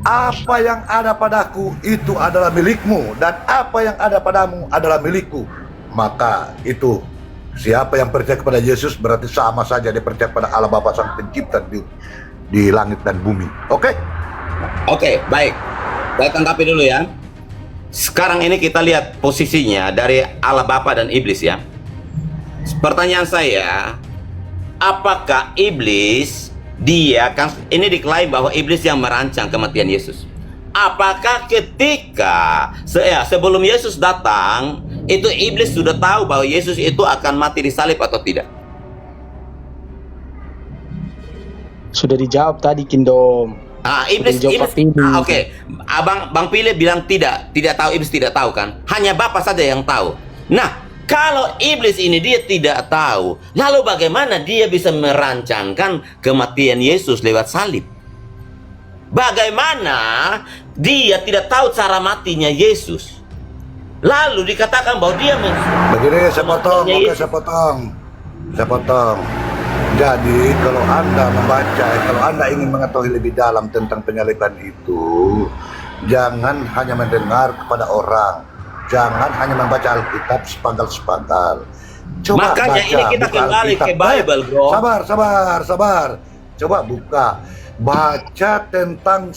Apa yang ada padaku itu adalah milikmu, dan apa yang ada padamu adalah milikku. Maka itu, siapa yang percaya kepada Yesus berarti sama saja dia percaya kepada Allah Bapa Sang Pencipta di langit dan bumi. Oke? Oke, baik. Saya tanggapi dulu ya. Sekarang ini kita lihat posisinya dari Allah Bapa dan iblis ya. Pertanyaan saya, apakah iblis, dia kan ini diklaim bahwa iblis yang merancang kematian Yesus. Apakah ketika sebelum Yesus datang, itu iblis sudah tahu bahwa Yesus itu akan mati di salib atau tidak? Sudah dijawab tadi, Kindom. Iblis oke. Bang Pile bilang tidak tahu, iblis tidak tahu kan? Hanya Bapa saja yang tahu. Nah, kalau iblis ini dia tidak tahu, lalu bagaimana dia bisa merancangkan kematian Yesus lewat salib? Bagaimana dia tidak tahu cara matinya Yesus? Lalu dikatakan bahwa dia begini, saya potong. Jadi kalau Anda membaca, kalau Anda ingin mengetahui lebih dalam tentang penyaliban itu, jangan hanya mendengar kepada orang, jangan hanya membaca Alkitab sepanggal-sepanggal. Coba makanya baca, ini kita kembali ke Bible, bro. Sabar. Coba baca tentang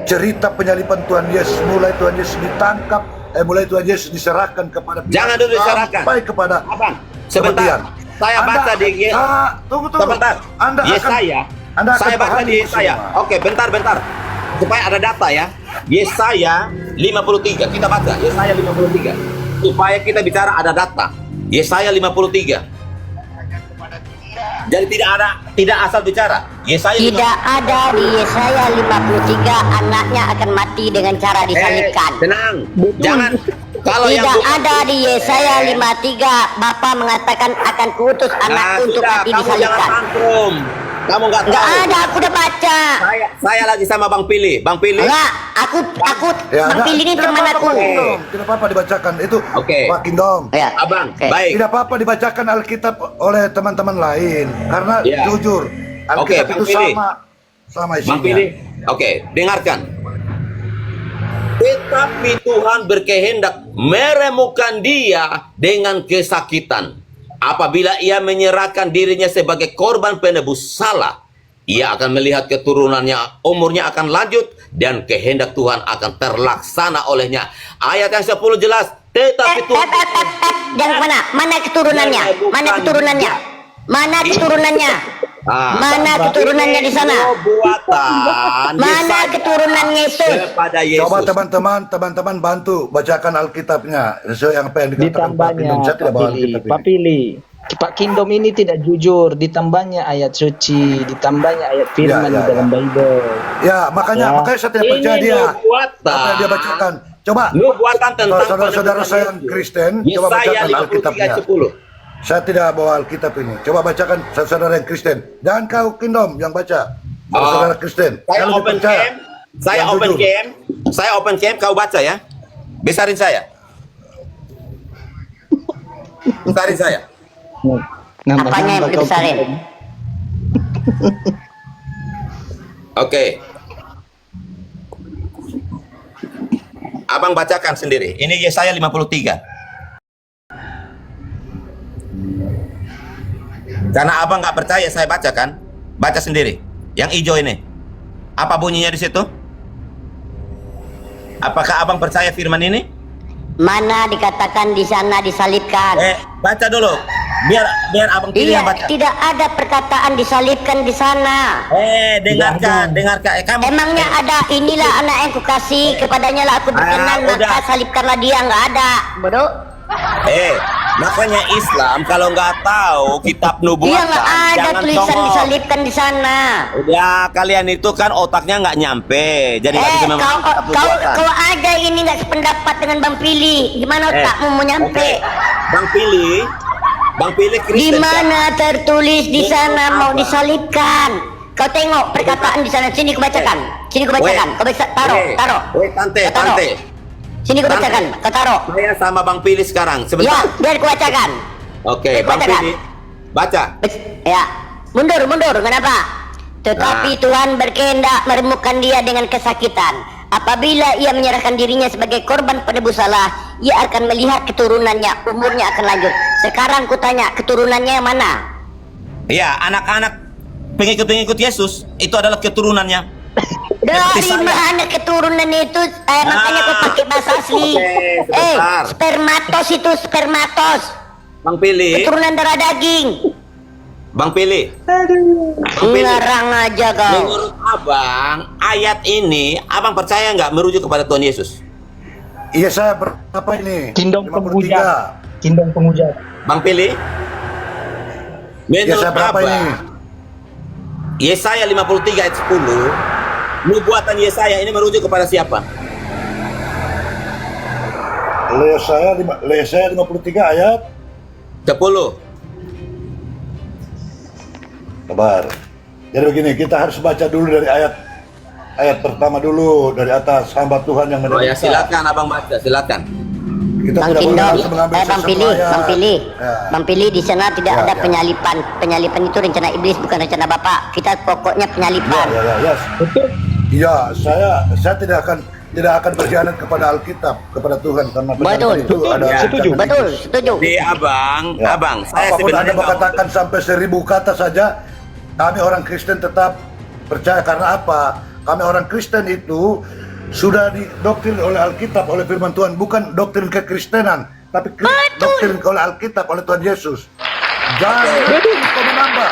cerita penyaliban Tuhan Yesus, mulai Tuhan Yesus ditangkap, mulai Tuhan Yesus diserahkan kepada jangan dulu diserahkan sampai kepada Abang, sebentar. Saya baca di tunggu. Sebentar. Yesaya. Saya baca di Yesaya. Oke, bentar. Supaya ada data ya. Yesaya 53. Kita baca Yesaya 53. Supaya kita bicara ada data. Yesaya 53. Jadi tidak asal bicara. Yesaya Tidak ada di Yesaya 53 anaknya akan mati dengan cara disalibkan. Tenang. Jangan. Kalau Tidak ada di Yesaya 53 Bapa mengatakan akan kuutus anak untuk mati kamu disalibkan. Jangan tantrum. Kamu nggak tahu. Nggak ada, aku udah baca. Saya lagi sama Bang Pili. Enggak, aku Bang Pili ini teman aku. Tidak apa-apa dibacakan itu. Oke. Pak Kindom. Ya. Abang, Oke. baik. Tidak apa-apa dibacakan Alkitab oleh teman-teman lain karena jujur Alkitab Bang itu Pili. sama isinya. Bang Pili. Oke, dengarkan. Tetapi Tuhan berkehendak meremukkan dia dengan kesakitan. Apabila ia menyerahkan dirinya sebagai korban penebus salah, ia akan melihat keturunannya, umurnya akan lanjut, dan kehendak Tuhan akan terlaksana olehnya. Ayat yang 10 jelas. Tetapi Tuhan Dan mana keturunannya? Mana keturunannya? Mana keturunannya? Mana keturunannya di sana? Mana keturunannya itu? Kepada Yesus. Coba teman-teman bantu bacakan Alkitabnya sesuai yang apa yang dikatakan Pak Ditambahnya Kindom. Saya tidak bawa Alkitab Pak ini. Pilih. Pak Kindom ini tidak jujur, ditambahnya ayat suci, ditambahnya ayat firman di dalam Bible. Ya, makanya saya tidak percaya Ini dia. nubuatan. Apa yang dia bacakan? Coba Nubuatan tentang saudara-saudara saya yang Kristen, coba Yesaya bacakan Alkitabnya. 53:10. Saya tidak bawa Alkitab ini. Coba bacakan saudara yang Kristen. Jangan kau Kindom yang baca. Saudara Kristen. Saya lebih open percaya. cam. Saya Yang open jujur. cam. Saya open cam, kau baca ya. Besarin saya. Besarin saya. Apanya yang dibesarin? Oke. Abang bacakan sendiri. Ini Yesaya 53. Karena abang nggak percaya saya bacakan, baca sendiri. Yang hijau ini. Apa bunyinya di situ? Apakah abang percaya firman ini? Mana dikatakan di sana disalibkan? Baca dulu. biar abang pilih Iya, yang baca. tidak ada perkataan disalibkan di sana. Dengarkan, dengarkan. Kamu Emangnya ada, inilah anak yang kukasih, kepadanya lah aku berkenan, udah. maka salibkanlah dia. Nggak ada, bodoh. Makanya Islam kalau nggak tahu kitab nubuatan, Iya, nggak ada jangan tulisan songong. disalibkan di sana. Udah, kalian itu kan otaknya nggak nyampe, jadi nggak bisa kau, memahami kitab nubuatan. kau aja ini nggak sependapat dengan Bang Pilih. Gimana otakmu mau nyampe? Oke. Bang Pilih Di Kristen. kan? mana tertulis di sana mau apa? disalibkan? Kau tengok perkataan di sana. Sini kubacakan. Sini kubacakan. Kau bisa taruh. Weh, tante, Kau taruh. tante. Sini kubacakan. Kau taruh. Saya sama Bang Pilih sekarang. Ya, Sebentar. biar kubacakan. Oke, Bang Bacakan. Pilih. Baca. Ya, mundur. Kenapa? Tetapi Nah. Tuhan berkehendak meremukkan dia dengan kesakitan. Apabila ia menyerahkan dirinya sebagai korban penebus salah, ia akan melihat keturunannya, umurnya akan lanjut. Sekarang kutanya, keturunannya yang mana? Ya, anak-anak pengikut-pengikut Yesus itu adalah keturunannya. Dari Seperti saya. mana keturunan itu? Makanya kau pakai bahasa asli. Oke, sebentar. Spermatos itu spermatos. Bang Pilih. Keturunan darah daging. Bang Pilih. Bang Pilih. Ngarang aja kau. Menurut abang, ayat ini abang percaya nggak merujuk kepada Tuhan Yesus? Iya saya berapa ini? Kindong 53. penghujat. Kindong penghujat. Bang Pilih. Iya Menurut saya berapa abang, ini? Yesaya 53 ayat 10, nubuatan Yesaya ini merujuk kepada siapa? Yesaya 53 ayat 10. Sabar. Jadi begini, kita harus baca dulu dari ayat pertama dulu dari atas, hamba Tuhan yang Oh menderita. ya, silakan abang baca, silakan. Kita Bang tidak boleh Kindong, langsung mengambil Bang sesuatu Pilih, ayat. Bang Pilih, Ya. Bang Pilih di sana tidak Ya, ada ya. penyalipan. Penyalipan itu rencana iblis, bukan rencana Bapak. Kita pokoknya penyalipan. Yes. Betul. Iya, saya tidak akan berkhianat kepada Alkitab, kepada Tuhan karena Betul. penyalipan itu ada Ya. Setuju. rancangan Betul, iblis. setuju. Di abang, Ya. abang, saya Apapun sebenarnya Anda mau nggak- katakan sampai 1000 kata saja, kami orang Kristen tetap percaya. Karena apa? Kami orang Kristen itu sudah didoktrin oleh Alkitab, oleh firman Tuhan, bukan doktrin kekristenan, tapi doktrin oleh Alkitab, oleh Tuhan Yesus. Jangan kau menambah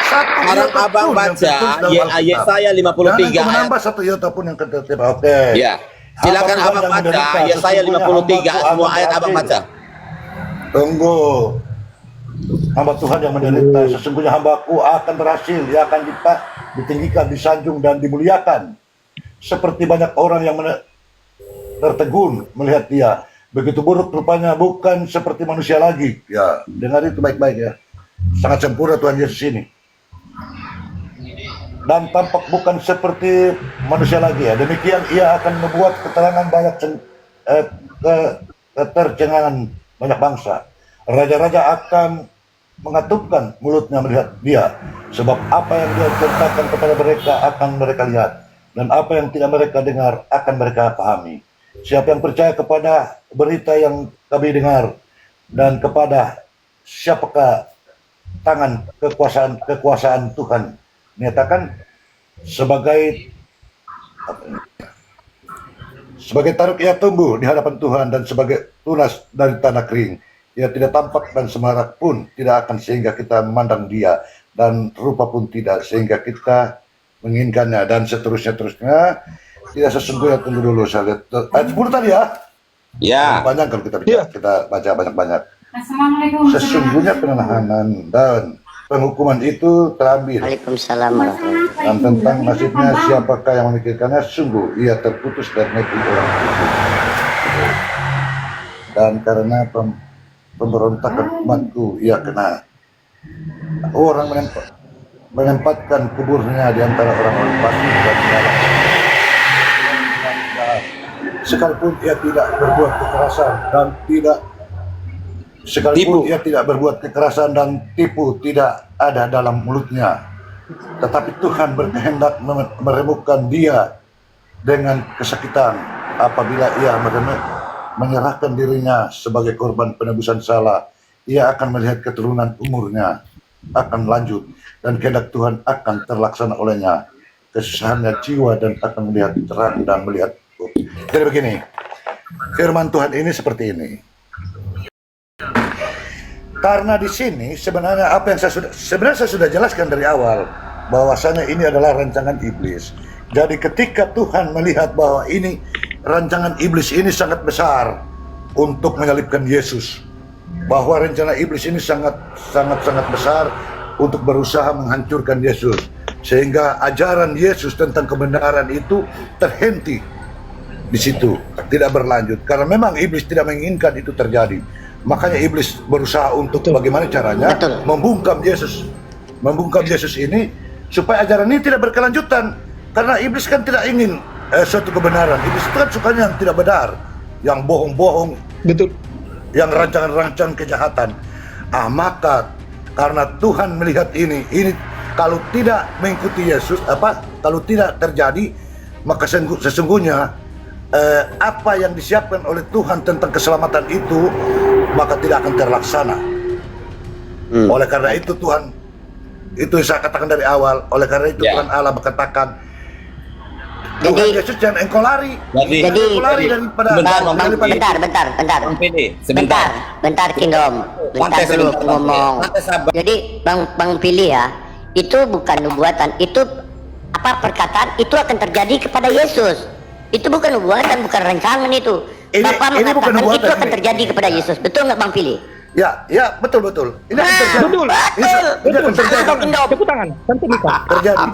satu Sekarang iota abang pun yang baca tertulis dalam Alkitab. Yesaya 53 Jangan kau ayat. menambah satu iota pun yang tertulis. Oke. Ya. Silakan Hamba Tuhan abang yang baca menderita, Yesaya sesungguhnya 53 hambaku semua akan ayat abang beradil. baca. Tunggu. Hamba Tuhan yang menderita, sesungguhnya hambaku akan berhasil, dia akan ditinggikan, disanjung dan dimuliakan. Seperti banyak orang yang tertegun melihat dia. Begitu buruk rupanya, bukan seperti manusia lagi. Ya, dengar itu baik-baik ya. Sangat sempurna Tuhan Yesus ini. Dan tampak bukan seperti manusia lagi ya. Demikian ia akan membuat keterangan banyak ketercengangan banyak bangsa. Raja-raja akan mengatupkan mulutnya melihat dia, sebab apa yang dia ceritakan kepada mereka akan mereka lihat, dan apa yang tidak mereka dengar akan mereka pahami. Siapa yang percaya kepada berita yang kami dengar, dan kepada siapakah tangan kekuasaan Tuhan menyatakan sebagai taruk ia tumbuh di hadapan Tuhan, dan sebagai tunas dari tanah kering. Ia tidak tampak dan semarak pun tidak akan sehingga kita memandang dia, dan rupa pun tidak sehingga kita menginginkannya, dan seterusnya. Tidak sesungguhnya, tunggu dulu saya lihat ayat 10 tadi ya. Ya. Panjang kalau kita Ya. kita baca banyak-banyak. Assalamualaikum. Sesungguhnya penahanan dan penghukuman itu terambil, Waalaikumsalam warahmatullahi wabarakatuh. dan tentang nasibnya siapakah yang memikirkannya, sungguh ia terputus dari negeri orang itu. Dan karena pemberontakan umatku ia kena. Orang menempatkan kuburnya di antara orang-orang fasik dan jalan. Sekalipun ia tidak berbuat kekerasan dan tipu tidak ada dalam mulutnya, tetapi Tuhan berkehendak meremukkan dia dengan kesakitan apabila ia menyerahkan dirinya sebagai korban penebusan salah. Ia akan melihat keturunan, umurnya akan lanjut, dan kehendak Tuhan akan terlaksana olehnya. Kesusahannya jiwa dan akan melihat terang dan melihat. Jadi begini, firman Tuhan ini seperti ini. Karena di sini sebenarnya apa yang saya sudah jelaskan dari awal, bahwasanya ini adalah rancangan iblis. Jadi ketika Tuhan melihat bahwa ini rancangan iblis ini sangat besar untuk menyalibkan Yesus, bahwa rencana iblis ini sangat besar untuk berusaha menghancurkan Yesus, sehingga ajaran Yesus tentang kebenaran itu terhenti di situ, tidak berlanjut, karena memang iblis tidak menginginkan itu terjadi. Makanya iblis berusaha untuk bagaimana caranya membungkam Yesus ini supaya ajaran ini tidak berkelanjutan, karena iblis kan tidak ingin suatu kebenaran. Iblis itu kan sukanya yang tidak benar, yang bohong-bohong, Betul. yang rancangan-rancangan kejahatan. Maka karena Tuhan melihat ini kalau tidak mengikuti Yesus, kalau tidak terjadi, maka sesungguhnya apa yang disiapkan oleh Tuhan tentang keselamatan itu maka tidak akan terlaksana. Oleh karena itu Tuhan, itu saya katakan dari awal, oleh karena itu Tuhan Allah berkatakan, Tuhan Yesus jangan engkau lari. Jadi daripada bentar. Bang Pili, sebentar. Bentar Kingdom. Bentar Santai dulu sebentar, ngomong. santai, sabar. Jadi Bang Pili ya, itu bukan nubuatan, itu perkataan itu akan terjadi kepada Yesus. Itu bukan nubuatan, bukan rancangan itu. Bapak ini bukan mengatakan nubuatan, itu akan ini. terjadi kepada Yesus. Betul nggak Bang Pili? Ya, betul. Ini akan terjadi. Betul. Ini akan terjadi. Tepuk tangan. Santai Mika. Terjadi.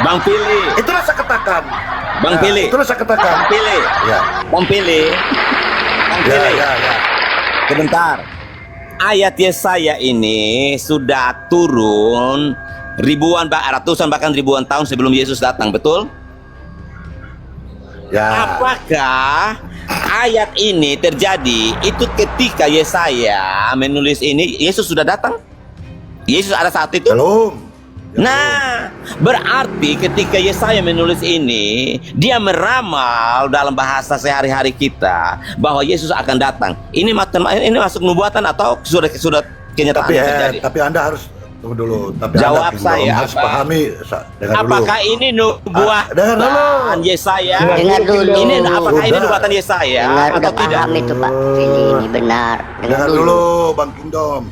Bang Pili, Itulah saya katakan. Bang Pili. Itulah saya katakan. Bang Pili, Ya. Bang Pili, Bang Pili. Ya. Sebentar. Ayat Yesaya ini sudah turun ratusan bahkan ribuan tahun sebelum Yesus datang, betul? Ya. Apakah ayat ini terjadi itu ketika Yesaya menulis ini Yesus sudah datang? Yesus ada saat itu? Belum. Nah, berarti ketika Yesaya menulis ini, dia meramal dalam bahasa sehari-hari kita bahwa Yesus akan datang. Ini masuk nubuatan atau sudah kenyataan yang terjadi? Tapi Anda harus tunggu dulu. Tapi Jawab Anda saya, harus apa? pahami. Dengar dulu. Apakah ini nubuatan dengar dulu. Yesaya? Dengar dulu. Ini apakah ini Sudah. nubuatan Yesaya Dengar, atau udah tidak? paham itu Pak Pili, ini benar. Dengar dulu, Bang Kingdom.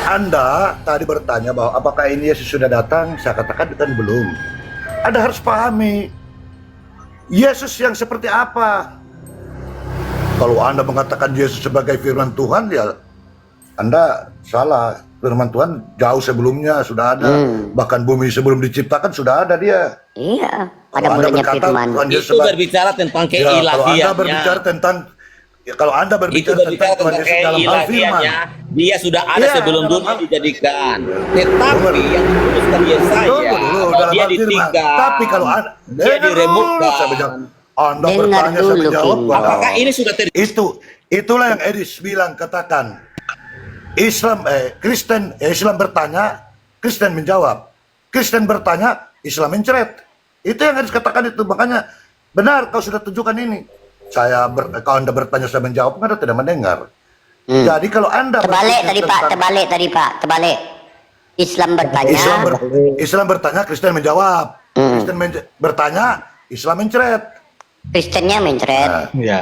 Anda tadi bertanya bahwa apakah ini Yesus sudah datang? Saya katakan kan belum. Anda harus pahami Yesus yang seperti apa. Kalau Anda mengatakan Yesus sebagai firman Tuhan, ya Anda salah. Firman Tuhan jauh sebelumnya sudah ada. Bahkan bumi sebelum diciptakan sudah ada dia. Iya, pada Kalau Anda mulanya berkata firman. Tuhan Yesus Itu berbicara tentang kalau Anda berbicara tentang Tuhan Yesus dalam hal firman, dia sudah ada Iya, sebelum dalam dunia hal- dijadikan. Tetapi yang dituliskan Yesaya, Tunggu dulu, bahwa dalam dia hal firman. ditinggal, Tapi kalau Anda dia dengar dulu, diremukkan. saya menjawab. Anda Dengar bertanya, saya dulu, menjawab. King. Wah. Apakah ini sudah terjadi? Itulah yang Edis bilang, katakan Islam bertanya, Kristen menjawab. Kristen bertanya, Islam mencret. Itu yang Edis katakan itu. Makanya benar kau sudah tunjukkan ini. Kalau Anda bertanya saya menjawab, Anda tidak mendengar. Jadi kalau Anda Terbalik bertanya tadi Pak, terbalik. Islam bertanya. Islam bertanya, Kristen menjawab. Kristen bertanya, Islam mencret. Kristennya mencret. Nah, Ya.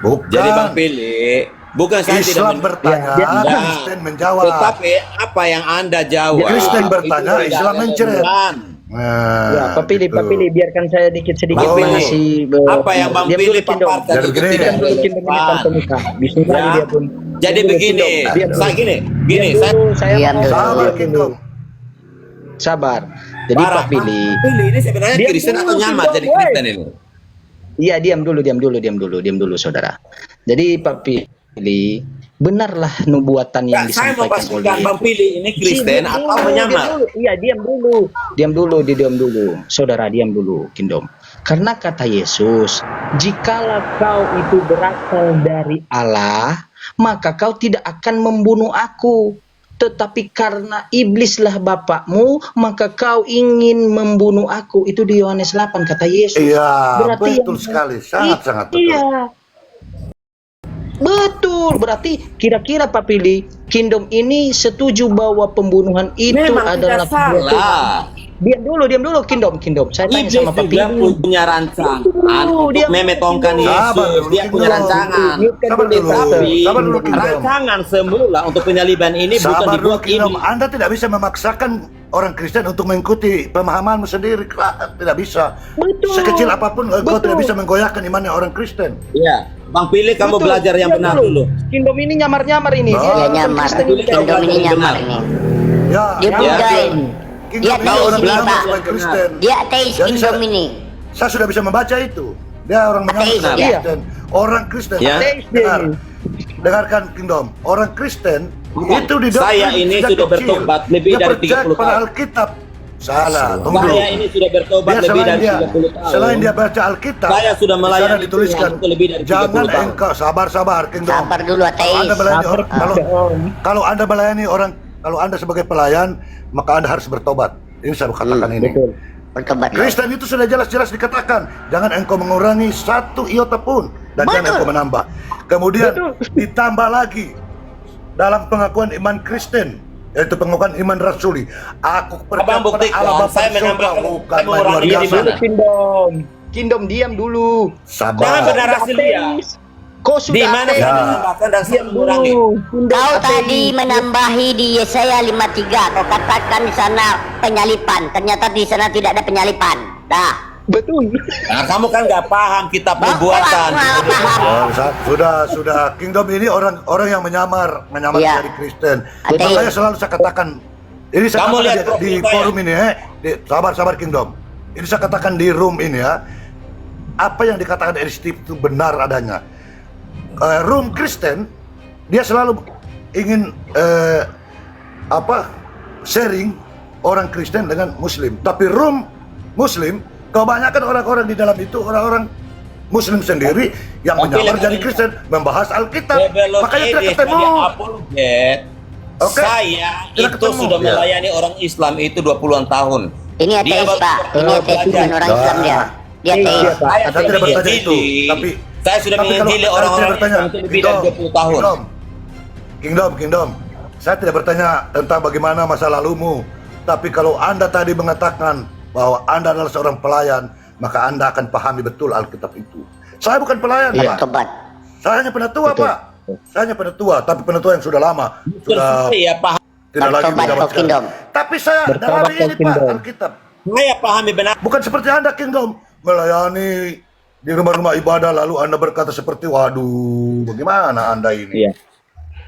bukan. Jadi Bang Pili, bukan saya tidak Islam bertanya, Anda. Kristen menjawab. Tetapi apa yang Anda jawab? Kristen itu bertanya, tidak Islam ada mencret. hubungan. Ya, Pak Pili, gitu. biarkan saya sedikit Bang Pili, mengasih. Apa yang Bang diam Pili dulu, Kindo. paparkan Jadi itu begini. tidak Diam dulu, Kindo, ini relevan. Tante Mika. Bismillah Ya. dia pun. Jadi Diam dulu, begini, Kindo. Diam saya dulu. gini, Diam dulu, saya Diam mau dulu. Sabar, diam Kindo. dulu. Sabar. Jadi Pak Pili, Pili ini sebenarnya Diam Kristen dulu, atau nyamat Kindo, jadi boy. Kristen ini? iya diam dulu, saudara. Jadi Pak Pili, benarlah nubuatan yang Saya mau disampaikan oleh pastikan Bang Pili ini Kristen Diam atau dulu, menyamar? diam dulu. Iya, diam dulu. Saudara, diam dulu, Kingdom. Karena kata Yesus, jikalau kau itu berasal dari Allah, maka kau tidak akan membunuh aku. Tetapi karena iblislah bapakmu, maka kau ingin membunuh aku. Itu di Yohanes 8 kata Yesus. Iya, Berarti betul yang- sekali. Sangat betul. Iya. Betul, berarti kira-kira Pak Pili, Kingdom ini setuju bahwa pembunuhan itu Memang adalah tidak salah. Diam dulu, Kingdom. Saya tanya Iblis sama Pak juga Pilih. punya rancangan untuk Dia- memetongkan Sabar Yesus. dulu, Dia punya Kingdom. rancangan. Sabar dulu. Tetapi Sabar dulu, Kingdom. rancangan semula untuk penyaliban ini bukan Sabar dulu, dibuat Kingdom. iblis. Anda tidak bisa memaksakan orang Kristen untuk mengikuti pemahamanmu sendiri. Tidak bisa. Betul. Sekecil apapun kau Betul. tidak bisa menggoyahkan imannya orang Kristen. Iya, Bang Pilih kamu Betul, belajar yang diam benar dulu. Kingdom ini nyamar-nyamar ini. Oh. Dia Dia bukan nyamar. Kristen ini. Kingdom ini nyamar ini. Ya, Dia Ya, budaya. Kingdom Dia ini tahu orang sini, menyamar Pak. sebagai Kristen. Dia ateis Jadi Kingdom saya- ini. Saya sudah bisa membaca itu. Dia orang menyamar Ateis, sebagai ya? Kristen. Orang Kristen. Ya. Ateis dia Dengar. ini. Dengarkan Kingdom. Orang Kristen Bukan. itu di Saya ini sejak sudah kecil. bertobat lebih Dia dari percaya 30 kepada tahun. Alkitab. Salah. Tunggu dulu. Saya ini sudah bertobat Dia lebih selain dari dia 30 tahun. selain dia baca Alkitab, Saya sudah di sana melayani dituliskan Tuhan untuk lebih dari 30 jangan tahun. engkau sabar Kingdom. Sabar dulu Kalau ateis. Anda melayani Sabar, orang, kalau Anda melayani orang, kalau Anda sebagai pelayan, maka Anda harus bertobat. Ini saya katakan ini. Betul. Bertobat. Kristen itu sudah jelas-jelas dikatakan, jangan engkau mengurangi satu iota pun dan jangan Betul. engkau menambah. Kemudian Betul. ditambah lagi dalam pengakuan iman Kristen, yaitu pengakuan iman rasuli. Aku percaya Abang kepada buktikan, Allah Bapa saya di surga. menambahkan- Bukan saya luar menguranginya di biasa. mana? Kingdom diam dulu. Jangan Sabar. bernarasi liar. Kau sudah Di mana ateis. saya Ya. menambahkan dan saya Diam mengurangi? dulu. Kingdom Kau ateis. tadi menambahi di Yesaya 53. Kau katakan di sana penyalipan. Ternyata di sana tidak ada penyalipan. Dah. Betul. Nah, kamu kan nggak paham kitab Bang, nubuatan. aku nggak paham. Sudah Kingdom ini orang yang menyamar Iya. dari Kristen. Ateis. Makanya selalu saya katakan, ini saya Kamu katakan lihat di profil saya. forum ini sabar Kingdom. Ini saya katakan di room ini ya. Apa yang dikatakan dari Steve itu benar adanya. Room Kristen dia selalu ingin sharing orang Kristen dengan Muslim. Tapi room Muslim kebanyakan orang-orang di dalam itu orang-orang Muslim sendiri yang Oke, menyamar lihat jadi ini. Kristen, membahas Alkitab. Develop Makanya tidak ini ketemu. sebagai apologet. Oke. Saya Tidak itu ketemu. sudah Ya. melayani orang Islam itu 20-an tahun. Ini Dia ateis, baru- Pak. Ini baru ateis, bukan belajar. orang Islam dia. Dia ateis. Iya, Pak. Saya Saya sudah tidak bertanya itu, menginjili. tapi Saya sudah tapi kalau menginjili saya orang-orang tidak bertanya, Islam itu lebih dari 20 tahun. Kingdom. Saya tidak bertanya tentang bagaimana masa lalumu, tapi kalau Anda tadi mengatakan bahwa Anda adalah seorang pelayan, maka Anda akan pahami betul Alkitab itu. Saya bukan pelayan, Iya. Pak. Bertobat. Saya hanya penatua, Betul. Pak. Saya hanya penatua, tapi penatua yang sudah lama, sudah Saya paham. tidak lagi Bertobat menjabat kau, sekarang. Kingdom. Tapi saya Bertobat dalami kau, ini, Pak, Kingdom. Alkitab. Saya pahami benar. Bukan seperti Anda, Kingdom, melayani di rumah-rumah ibadah lalu Anda berkata seperti, waduh, bagaimana Anda ini? Iya.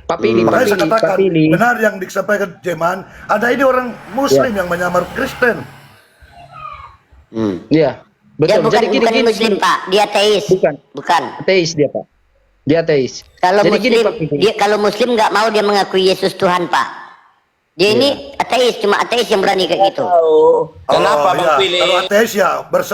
Pak Pilih, Makanya saya Pak katakan, Pilih. benar yang disampaikan Jeman, ada ini orang Muslim yang menyamar Kristen. Iya. Dia Betul. bukan Jadi gini, Muslim, Pak. Dia ateis. Bukan. Bukan. Ateis dia, Pak. Dia ateis. Kalau Jadi gini, Muslim, Pak Pilih. dia kalau Muslim nggak mau dia mengakui Yesus Tuhan, Pak. Dia Iya. ini ateis, cuma ateis yang berani kayak gitu. Kenapa Oh, Bang iya. Pilih? Kalau ateis ya,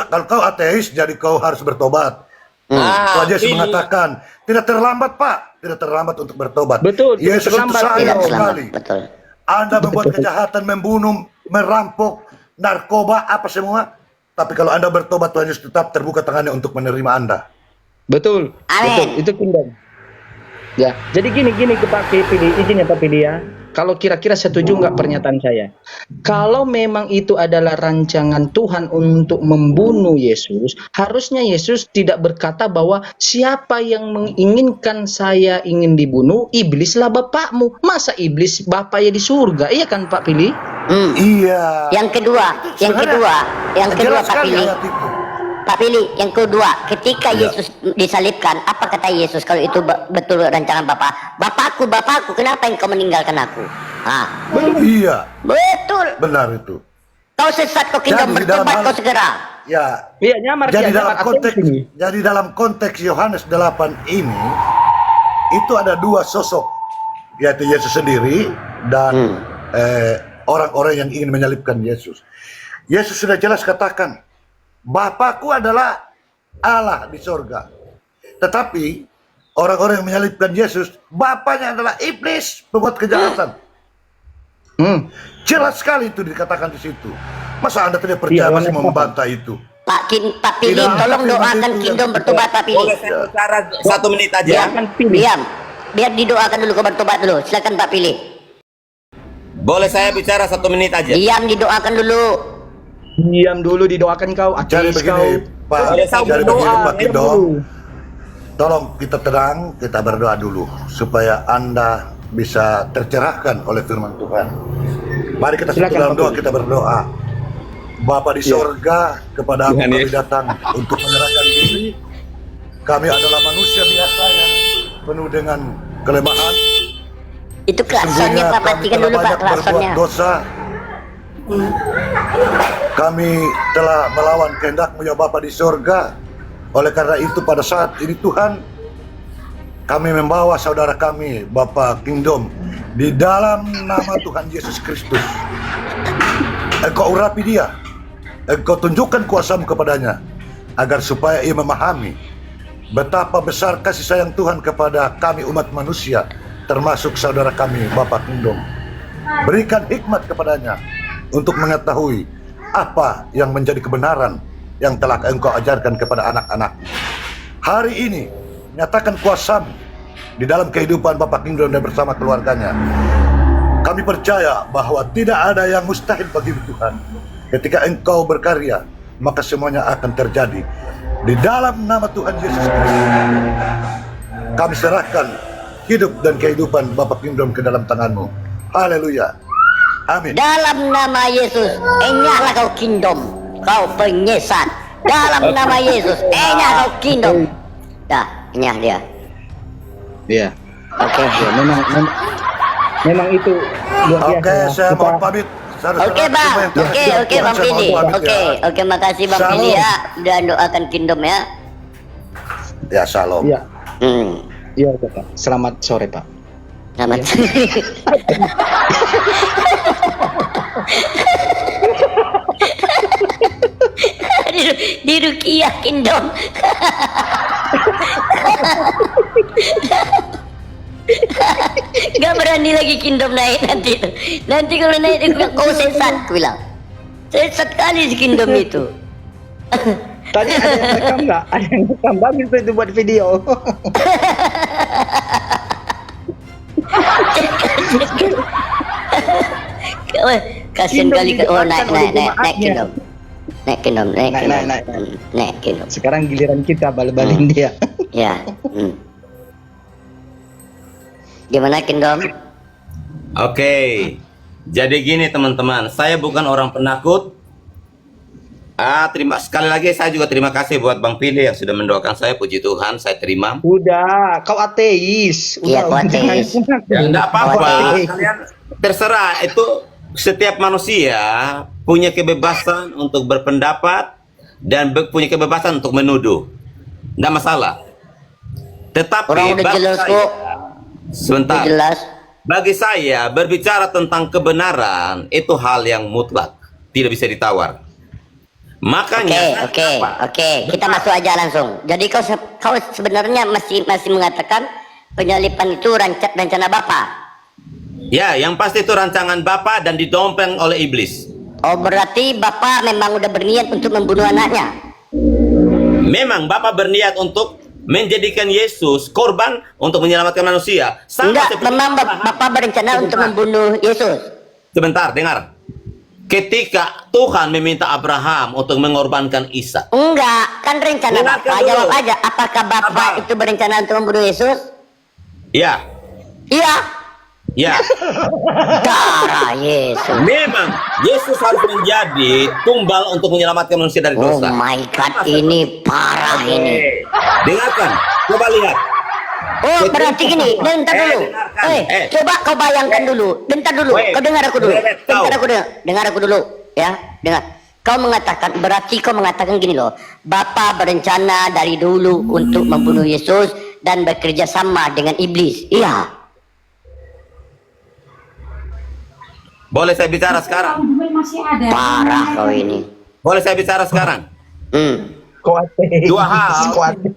kalau kau ateis, jadi kau harus bertobat. Ah, Tuhan Yesus Pilih. mengatakan, tidak terlambat, Pak. Tidak terlambat untuk bertobat. Betul, tidak Yesus itu terlambat. sayang Tidak selamat, sekali. betul. Anda membuat kejahatan, membunuh, merampok, narkoba, apa semua. Tapi kalau Anda bertobat, Tuhan Yesus tetap terbuka tangannya untuk menerima Anda. Betul. Amin. Betul. Itu Kingdom. Ya. Jadi gini ke Pak Pilih, izin ya Pak Pilih ya. Kalau kira-kira setuju nggak pernyataan saya? Kalau memang itu adalah rancangan Tuhan untuk membunuh Yesus, harusnya Yesus tidak berkata bahwa siapa yang menginginkan saya ingin dibunuh, iblislah bapakmu. Masa iblis bapaknya di surga? Iya kan Pak Pilih? Iya. Yang kedua, yang Sebenarnya kedua jelas Pak sekali Pilih. ayat itu. Pak Pilih, yang kedua, ketika Iya. Yesus disalibkan, apa kata Yesus kalau itu betul rancangan Bapa? Bapakku, kenapa engkau meninggalkan aku? Ah, Iya, betul. benar itu. Kau sesat, kau Kingdom, Jadi, dalam bertobat hal- kau segera. Ya, Iya, nyamar jadi dia, dalam nyamar konteks ateis ini. jadi dalam konteks Yohanes 8 ini itu ada dua sosok, yaitu Yesus sendiri dan orang-orang yang ingin menyalibkan Yesus. Yesus sudah jelas katakan, Bapakku adalah Allah di sorga. Tetapi orang-orang yang menyalibkan Yesus, bapaknya adalah iblis, pembuat kejahatan. Jelas sekali itu dikatakan di situ. Masa Anda tidak percaya Iya, masih Yohanes membantah itu? Pak Pilih, Tidak, tolong tapi doakan itu yang Kingdom kita- bertobat, Pak Pilih. Boleh saya bicara 1 menit aja? Silakan Pilih. Diam. Biar didoakan dulu, kau bertobat dulu. Silakan Pak Pilih. Boleh saya bicara 1 menit aja? Diam, didoakan dulu. Diam dulu, didoakan kau. Jadi Ateis begini, kau. Pak. Boleh Kau Jadi berdoa, begini, Pak diam Kindom. dulu. Tolong kita tenang, kita berdoa dulu supaya Anda bisa tercerahkan oleh firman Tuhan. Mari kita Silakan, dalam Pak doa, Guru. kita berdoa. Bapa di Iya. sorga, kepada Tuhan kami Yesus. datang untuk menyerahkan diri. Kami adalah manusia biasa yang penuh dengan kelemahan. Itu kelasannya Sesungguhnya Pak, kami matikan telah dulu Pak banyak berbuat kelasannya. dosa. Kami telah melawan kehendak-Mu ya Bapa di sorga. Oleh karena itu pada saat ini Tuhan, kami membawa saudara kami, Bapak Kingdom, di dalam nama Tuhan Yesus Kristus. Engkau urapi dia, Engkau tunjukkan kuasa-Mu kepadanya, agar supaya ia memahami betapa besar kasih sayang Tuhan kepada kami umat manusia, termasuk saudara kami, Bapak Kingdom. Berikan hikmat kepadanya untuk mengetahui apa yang menjadi kebenaran yang telah Engkau ajarkan kepada anak-anak. Hari ini, nyatakan kuasa-Mu di dalam kehidupan Bapak Kingdom dan bersama keluarganya. Kami percaya bahwa tidak ada yang mustahil bagi Tuhan. Ketika Engkau berkarya, maka semuanya akan terjadi. Di dalam nama Tuhan Yesus Kristus, kami serahkan hidup dan kehidupan Bapak Kingdom ke dalam tangan-Mu. Haleluya. Amin. Dalam nama Yesus, enyahlah kau kingdom, kau penyesan. Dalam nama Yesus, enyah kau kingdom. Dah, enyah dia. Iya. Oke. Ya, memang itu luar biasa. Oke, ya. saya Kita- mohon pamit. Saudara-saudara Oke bang, semua yang telah oke siap, bang saya mohon Pidi, pamit oke ya. oke makasih bang Shalom. Pidi ya, udah doakan kingdom ya. Ya, shalom. Iya, Hmm, iya Pak. Selamat sore Pak. selamat. di Rukiah kingdom. Gak berani lagi kingdom naik nanti tuh. Nanti kalau naik dia bilang kau sesat, aku bilang. Sesat kali si kingdom itu. Tadi ada yang rekam nggak? Ada yang rekam, bagus tuh itu buat video. Kasian Kingdom kali oh naik didoakan oleh naik jemaatnya. kingdom. Naik kingdom, naik Naik, kingdom. naik. Naik kingdom. Sekarang giliran kita bal-balin dia. Ya. Gimana kingdom? Oke, jadi gini teman-teman, saya bukan orang penakut. Sekali lagi saya juga terima kasih buat Bang Pili yang sudah mendoakan saya. Puji Tuhan, saya terima. Udah, kau ateis. Iya, kau ateis. Ya, enggak apa-apa. Ateis. Kalian terserah. Itu setiap manusia punya kebebasan untuk berpendapat dan punya kebebasan untuk menuduh. Enggak masalah. Tetapi Orang udah bagi jelas saya- kok. Sebentar. Jelas. Bagi saya, berbicara tentang kebenaran itu hal yang mutlak, tidak bisa ditawar. Makanya, Oke. Kita masuk aja langsung. Jadi kau sebenarnya masih mengatakan penyalipan itu rencana Bapa. ya, yang pasti itu rancangan Bapa dan didompeng oleh iblis. Oh berarti Bapak memang udah berniat untuk membunuh anaknya. Memang Bapa berniat untuk menjadikan Yesus korban untuk menyelamatkan manusia. Sama Enggak, seperti memang Abraham. Bapak berencana untuk membunuh Yesus. Sebentar, dengar. Ketika Tuhan meminta Abraham untuk mengorbankan Ishak, Enggak, kan rencana Dengarkan Bapak. dulu. Jawab aja, apakah Bapak Abang. itu berencana untuk membunuh Yesus? ya, Iya. ya, Darah Yesus. memang Yesus harus menjadi tumbal untuk menyelamatkan manusia dari Oh dosa. my God, ini parah ini. Dengarkan, coba lihat. Oh berarti gini, bentar dulu. dengarkan. Coba kau bayangkan dulu. Bentar dulu, kau dengar aku dulu. Bentar aku dengar aku dulu. Ya, dengar. Kau mengatakan gini loh. Bapak berencana dari dulu untuk membunuh Yesus dan bekerja sama dengan iblis. Iya. Boleh saya bicara sekarang? Masih ada. Parah kau ini. Boleh saya bicara sekarang? Kau ateis. Dua hal. Kau ateis.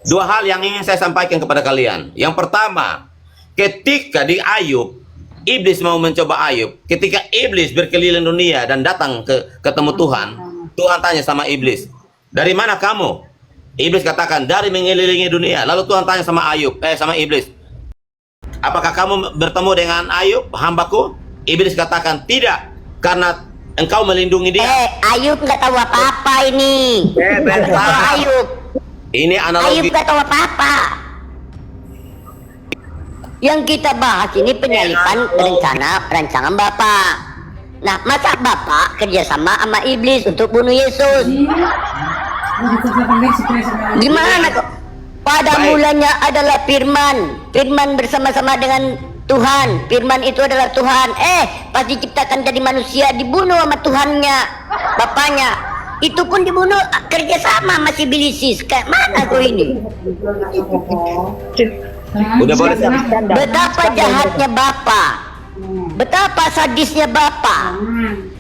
Dua hal yang ingin saya sampaikan kepada kalian. Yang pertama, ketika di Ayub, iblis mau mencoba Ayub. Ketika iblis berkeliling dunia dan datang ketemu Tuhan, Tuhan tanya sama iblis, dari mana kamu? Iblis katakan, dari mengelilingi dunia. Lalu Tuhan tanya sama sama iblis, apakah kamu bertemu dengan Ayub, hambaku? Iblis katakan, tidak, karena engkau melindungi dia. Ayub nggak tahu apa-apa ini. Kalau Ayub, Ini Ayub analogi. nggak tahu apa-apa. Yang kita bahas ini penyalipan rancangan Bapak. Nah, masa Bapak kerjasama sama iblis untuk bunuh Yesus? Gimana kok? Pada Baik. mulanya adalah firman. Firman bersama-sama dengan Tuhan. Firman itu adalah Tuhan. Pas diciptakan jadi manusia dibunuh sama Tuhannya, Bapaknya. Itu pun dibunuh kerjasama masih bilisis. Kayak mana kau ini? Udah boleh. Betapa jahatnya Bapak. Betapa sadisnya Bapak.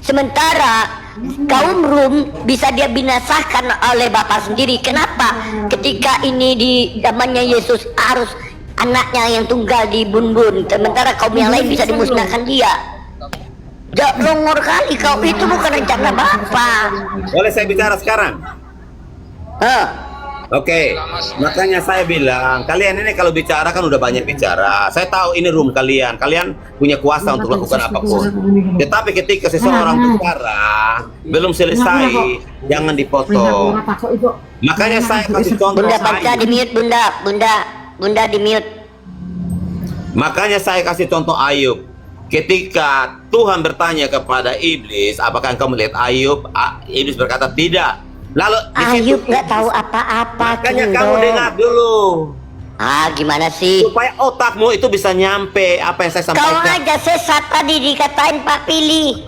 Sementara kaum Rum bisa dia binasakan oleh Bapak sendiri. Kenapa? Ketika ini di zamannya Yesus harus anaknya yang tunggal dibun-bun, sementara kaum yang lain bisa dimusnahkan dia. Longor kali kau, itu bukan rencana Bapak. Boleh saya bicara sekarang? Oke, makanya saya bilang, kalian ini kalau bicara kan udah banyak bicara. Saya tahu ini room kalian punya kuasa untuk lakukan apapun. Tetapi ketika seseorang bicara belum selesai, jangan dipotong. Makanya saya kasih contoh. Bunda baca di mute, Bunda di mute. Makanya saya kasih contoh Ayub. Ketika Tuhan bertanya kepada iblis, apakah engkau melihat Ayub? Iblis berkata tidak. Lalu di situ, Ayub nggak tahu apa-apa. makanya Kingdom. kamu dengar dulu. Gimana sih? Supaya otakmu itu bisa nyampe apa yang saya Kau sampaikan. aja sesat tadi dikatain Pak Pilih.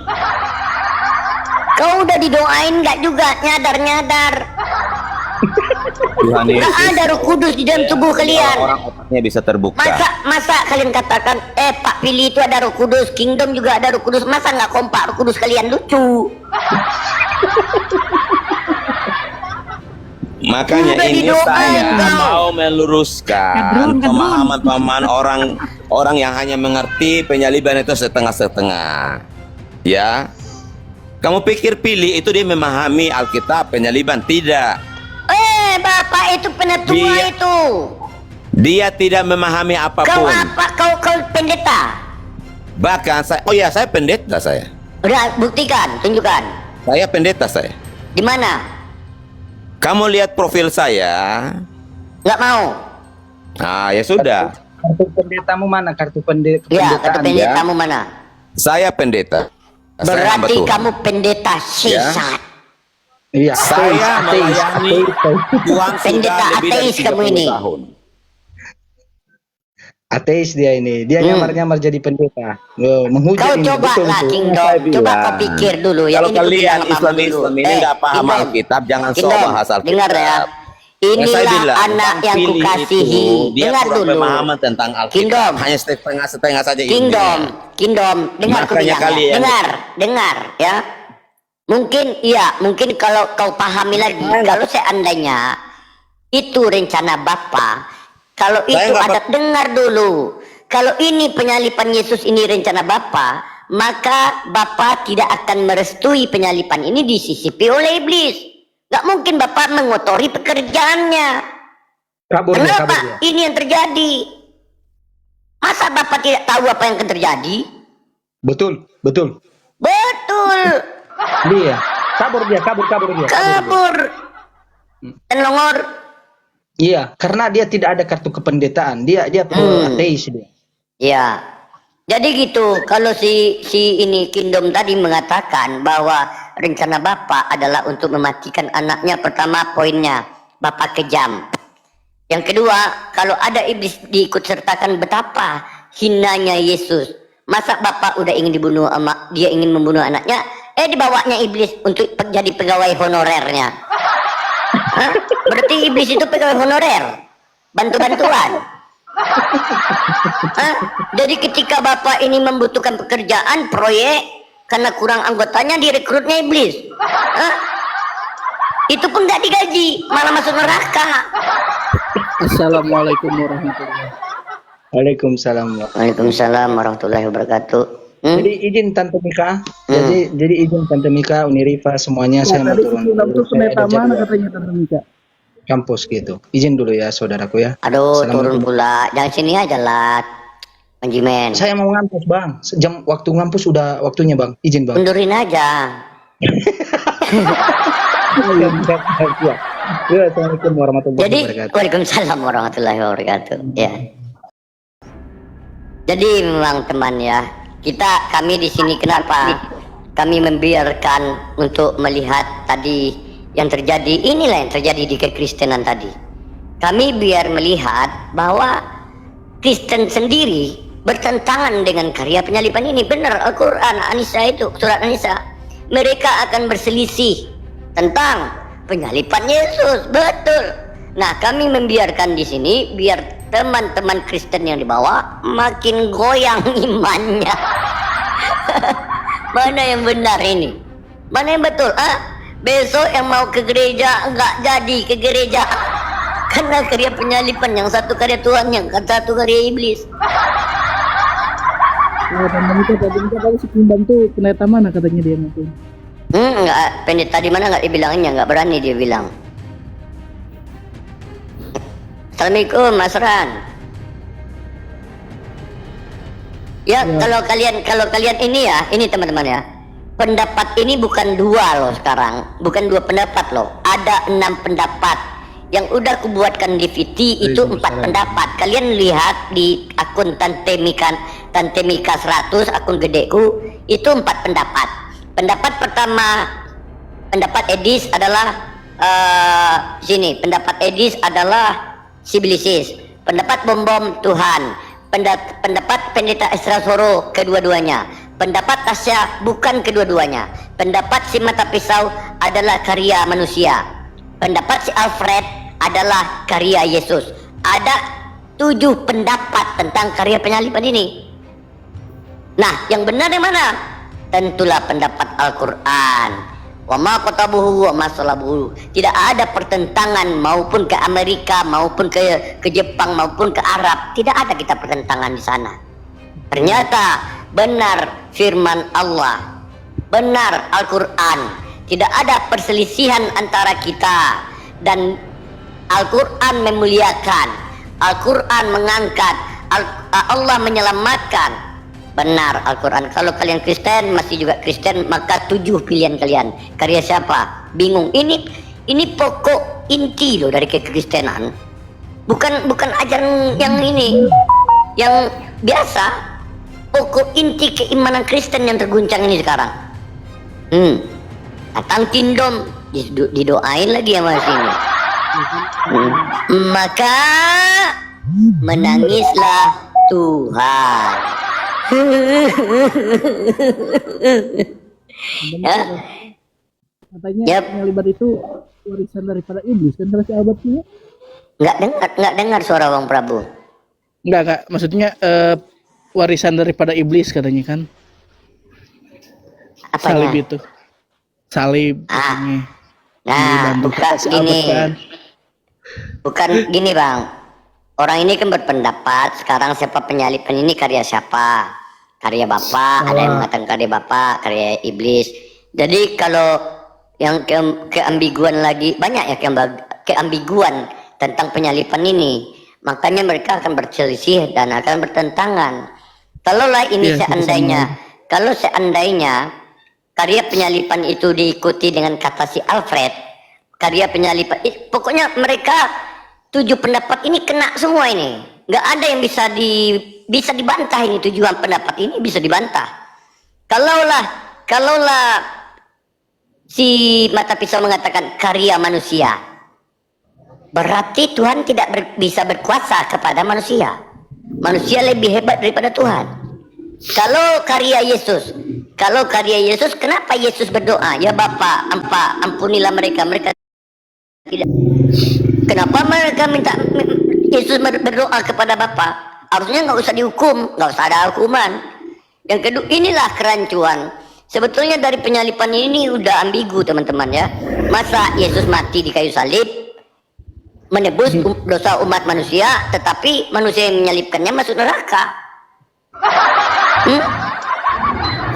Kau udah didoain nggak juga nyadar-nyadar. Tuhan Nggak ada Roh Kudus di dalam tubuh kalian. Orang otaknya bisa terbuka. Masa kalian katakan Pak Pilih itu ada Roh Kudus, Kingdom juga ada Roh Kudus. Masa nggak kompak Roh Kudus kalian? Lucu. Makanya Udah ini didoain saya kau. mau meluruskan pemahaman orang yang hanya mengerti penyaliban itu setengah-setengah. Ya, kamu pikir Pilih itu dia memahami Alkitab penyaliban? Tidak. Bapak itu penetua Dia- itu. Dia tidak memahami Kau apapun. apa? Kau pendeta. Bahkan saya pendeta saya. Udah buktikan, tunjukkan. Saya pendeta saya. Di mana? Kamu lihat profil saya. Nggak mau. Nah, ya sudah. Kartu pendetamu mana? Kartu Ya, kata pendetaan. pendetamu mana? Saya pendeta. Saya hamba Berarti Tuhan. kamu pendeta sesat. Iya, Saya melayani Tuhan sudah Pendeta lebih dari ateis kamu 30 ini. tahun. Ateis dia ini. Dia nyamar-nyamar jadi pendeta. Menghujat Kau ini. coba Betul, lah betul. Kingdom. Saya Coba bilang, kau pikir dulu ya. kalau Ini kalian pengalaman Islam dulu. ini nggak paham Kingdom. Alkitab, jangan sok Kingdom, bahas Alkitab. dengar ya. Yang saya Inilah bilang, anak Bang yang Pilih kukasihi. itu, dia Dengar kurang dulu. pemahaman tentang Alkitab. Kingdom. Hanya setengah-setengah saja Kingdom, ilmunya. Kingdom, dengar aku Makanya bilang ya. kalian- Dengar ya. Mungkin kalau kau pahami lagi, kalau seandainya itu rencana Bapa, kalau Saya itu nggak ada dengar dulu. Kalau ini penyalipan Yesus ini rencana Bapa, maka Bapa tidak akan merestui penyalipan ini disisipi oleh iblis. Gak mungkin Bapa mengotori pekerjaannya. Kabur dia, kabur Kenapa dia. ini yang terjadi? Masa Bapak tidak tahu apa yang akan terjadi? Betul, betul. Betul. Dia. Kabur dia. Kabur. Dan longor. Iya, karena dia tidak ada kartu kependetaan. Dia ateis dia. Ya. Jadi gitu. Kalau si ini Kingdom tadi mengatakan bahwa rencana Bapak adalah untuk mematikan anaknya. Pertama poinnya, Bapak kejam. Yang kedua, kalau ada iblis diikut sertakan, betapa hinanya Yesus. Masa Bapak udah ingin dibunuh dia ingin membunuh anaknya, dibawanya iblis untuk jadi pegawai honorernya. Hah? Berarti iblis itu pegawai honorer, bantu-bantuan. Hah? Jadi ketika Bapak ini membutuhkan pekerjaan, proyek, karena kurang anggotanya direkrutnya iblis. Hah? Itu pun nggak digaji, malah masuk neraka. Assalamualaikum warahmatullahi Waalaikumsalam. Waalaikumsalam warahmatullahi wabarakatuh. Jadi izin Tante Mika. Jadi izin Tante Mika, Uniriva semuanya saya mau Tadi turun. Kingdom tuh Saya pendeta ada mana jadwal katanya Tante Mika? kampus gitu. Izin dulu ya saudaraku ya. Aduh, turun Assalamualaikum. pula. Jangan sini aja lah. Konjimen. Saya mau ngampus, Bang. Jam waktu ngampus sudah waktunya, Bang. Izin, Bang. Mundurin aja. Ya. Assalamualaikum warahmatullahi Jadi, wabarakatuh. waalaikumsalam warahmatullahi wabarakatuh. Ya. Jadi memang teman ya, kami di sini kenapa kami membiarkan untuk melihat tadi yang terjadi, inilah yang terjadi di kekristenan tadi. Kami biar melihat bahwa Kristen sendiri bertentangan dengan karya penyaliban ini. Benar Al-Quran, An-Nisa itu, surat An-Nisa. Mereka akan berselisih tentang penyaliban Yesus, betul. Nah, kami membiarkan di sini biar teman-teman Kristen yang dibawa makin goyang imannya. Mana yang benar ini? Mana yang betul? Besok yang mau ke gereja enggak jadi ke gereja. Karena karya penyaliban, yang satu karya Tuhan, yang satu karya iblis. Ya, teman itu tadi si Kimbang tuh pendeta mana katanya dia ngaku. Enggak, pendeta di mana enggak dibilanginnya, enggak berani dia bilang. Assalamualaikum Mas Ran. Ya, kalau kalian ini ya, ini teman-teman ya. Pendapat ini bukan dua loh sekarang, bukan dua pendapat loh. Ada 6 pendapat yang udah kubuatkan di VT itu 4 pendapat. Kalian lihat di akun Tante Mika 100, akun gedeku, itu 4 pendapat. Pendapat pertama, pendapat Edis adalah sini. Pendapat Edis adalah Sibilisis. Pendapat Bom Tuhan. Pendapat Pendeta Esra Soro kedua-duanya. Pendapat Tasya bukan kedua-duanya. Pendapat si Mata Pisau adalah karya manusia. Pendapat si Alfred adalah karya Yesus. Ada 7 pendapat tentang karya penyaliban ini. Nah, yang benar yang mana? Tentulah pendapat Al-Quran. Wa ma qatabuhu wa ma salabuhu. Tidak ada pertentangan maupun ke Amerika, maupun ke Jepang, maupun ke Arab. Tidak ada kita pertentangan di sana. Ternyata benar firman Allah, benar Al-Quran. Tidak ada perselisihan antara kita, dan Al-Quran memuliakan, Al-Quran mengangkat, Allah menyelamatkan. Benar Al-Quran. Kalau kalian Kristen, masih juga Kristen, maka 7 pilihan kalian. Karya siapa? Bingung. Ini pokok inti loh dari kekristenan. Bukan ajaran yang ini, yang biasa. Pokok inti keimanan Kristen yang terguncang ini sekarang. Datang tindom, didoain lagi sama sini. Maka menangislah Tuhan. Ya. Katanya Yap. penyaliban itu warisan daripada iblis kan kalau si Albert punya. Nggak dengar suara Bang Prabu. Enggak, maksudnya warisan daripada iblis katanya kan. Salib Apanya? itu. Salib katanya. Nah, Dibantu bukan si Albert gini. kan. Bukan gini Bang. Orang ini kan berpendapat sekarang siapa penyaliban ini karya siapa? Karya Bapak, ada yang mengatakan karya Bapak, karya iblis. Jadi kalau yang keambiguan lagi, banyak ya keambiguan tentang penyaliban ini. Makanya mereka akan berselisih dan akan bertentangan. Kalaulah ini kalau seandainya karya penyaliban itu diikuti dengan kata si Alfred, karya penyaliban, pokoknya mereka 7 pendapat ini kena semua ini. Nggak ada yang bisa dibantah ini. 7 pendapat ini bisa dibantah. Kalaulah si Mata Pisau mengatakan karya manusia, berarti Tuhan tidak bisa berkuasa kepada manusia. Manusia lebih hebat daripada Tuhan. Kalau karya Yesus, kenapa Yesus berdoa? Ya Bapa, ampunilah mereka tidak. Kenapa mereka minta Yesus berdoa kepada Bapa? Harusnya nggak usah dihukum, nggak usah ada hukuman. Yang kedua, inilah kerancuan. Sebetulnya dari penyaliban ini udah ambigu teman-teman ya. Masa Yesus mati di kayu salib menebus dosa umat manusia, tetapi manusia yang menyalibkannya masuk neraka.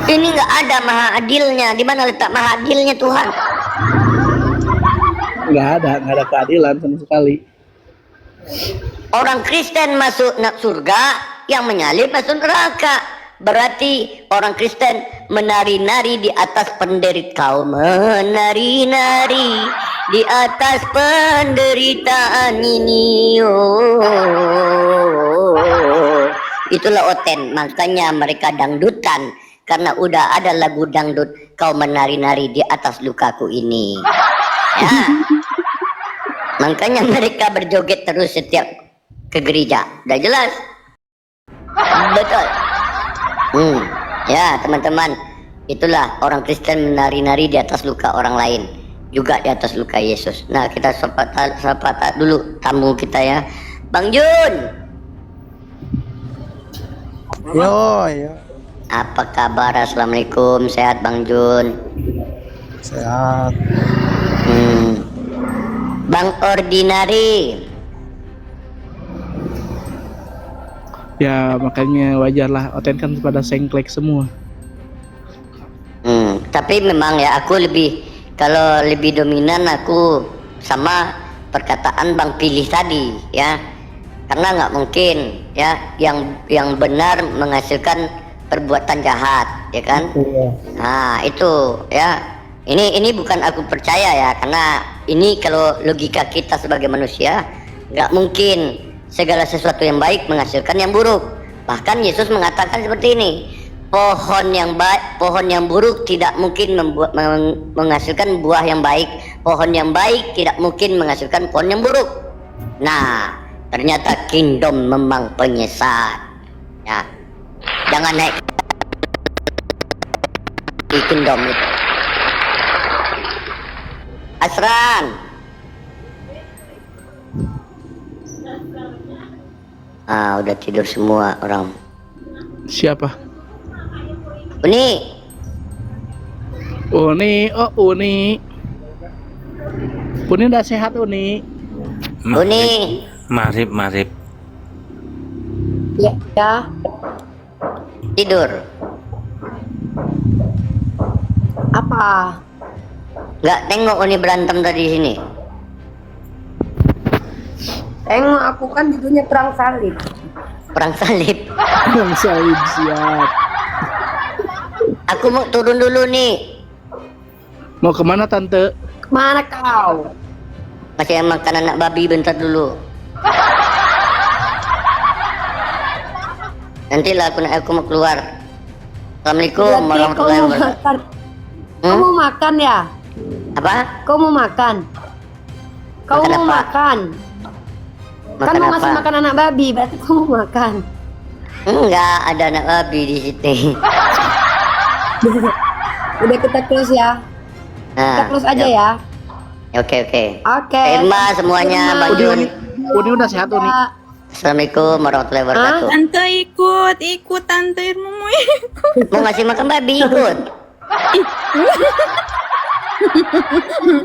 Ini nggak ada maha adilnya. Di mana letak maha adilnya Tuhan? Nggak ada keadilan sama sekali. Orang Kristen masuk surga, yang menyalib masuk neraka. Berarti orang Kristen menari-nari di atas penderitaan. Kau menari-nari di atas penderitaan ini. Oh. Itulah Oten. Makanya mereka dangdutan. Karena udah ada lagu dangdut. Kau menari-nari di atas lukaku ini. Ya. Makanya mereka berjoget terus setiap ke gereja. Udah jelas? Betul. Ya teman-teman, itulah orang Kristen menari-nari di atas luka orang lain, juga di atas luka Yesus. Nah, kita sapa dulu tamu kita ya, Bang Jun. Yo. Apa kabar? Assalamualaikum, sehat Bang Jun? Sehat. Bang Ordinary. Ya makanya wajar lah, Oten kan pada sengklek semua. Tapi memang ya aku kalau lebih dominan aku sama perkataan Bang Pilih tadi ya, karena nggak mungkin ya yang benar menghasilkan perbuatan jahat ya kan. Nah itu ya, ini bukan aku percaya ya, karena ini kalau logika kita sebagai manusia nggak mungkin segala sesuatu yang baik menghasilkan yang buruk. Bahkan Yesus mengatakan seperti ini, pohon yang buruk tidak mungkin menghasilkan buah yang baik, pohon yang baik tidak mungkin menghasilkan pohon yang buruk. Nah, ternyata kingdom memang penyesat ya, jangan naik di kingdom itu. Asran. Udah tidur semua orang. Siapa? Uni. Uni udah sehat Uni. Uni. Marip. Ya. Tidur. Apa? Nggak tengok Uni berantem tadi sini. Tengok aku kan judulnya perang salib. Perang salib. Bang Salib siap. Aku mau turun dulu nih. Mau kemana tante? Kemana kau? Masih makan anak babi bentar dulu. Nantilah aku mau keluar. Assalamualaikum Berarti kau warahmatullahi mau wabarakatuh. makan. Kau mau makan ya? Apa? Kau mau makan? Kau Makan mau apa? makan? Kan Makan mau ngasih apa? makan anak babi, berarti kau mau makan. Enggak ada anak babi di sini. Udah kita close ya. Kita close aja ya. Oke. Oke. Irma semuanya, Bang Jun. Uni udah sehat Uni. Assalamualaikum warahmatullahi wabarakatuh. Tante ikut tante Irma mau ikut. Mau ngasih makan babi ikut?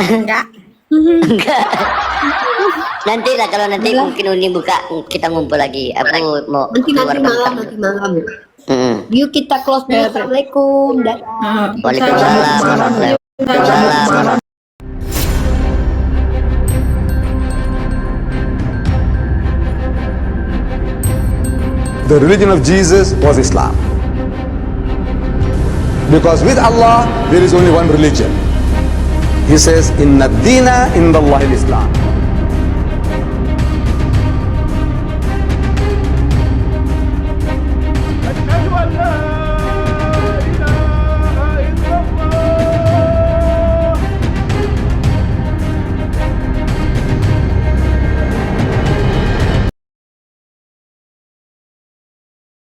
Enggak. Enggak. Nanti lah kalau nanti mungkin Uni buka kita ngumpul lagi. Aku mau Nanti keluar malam. Yuk kita close dulu. Assalamualaikum. Waalaikumsalam warahmatullahi wabarakatuh. The religion of Jesus was Islam. Because with Allah, there is only one religion. He says, Inna dina inda Allahi Islam.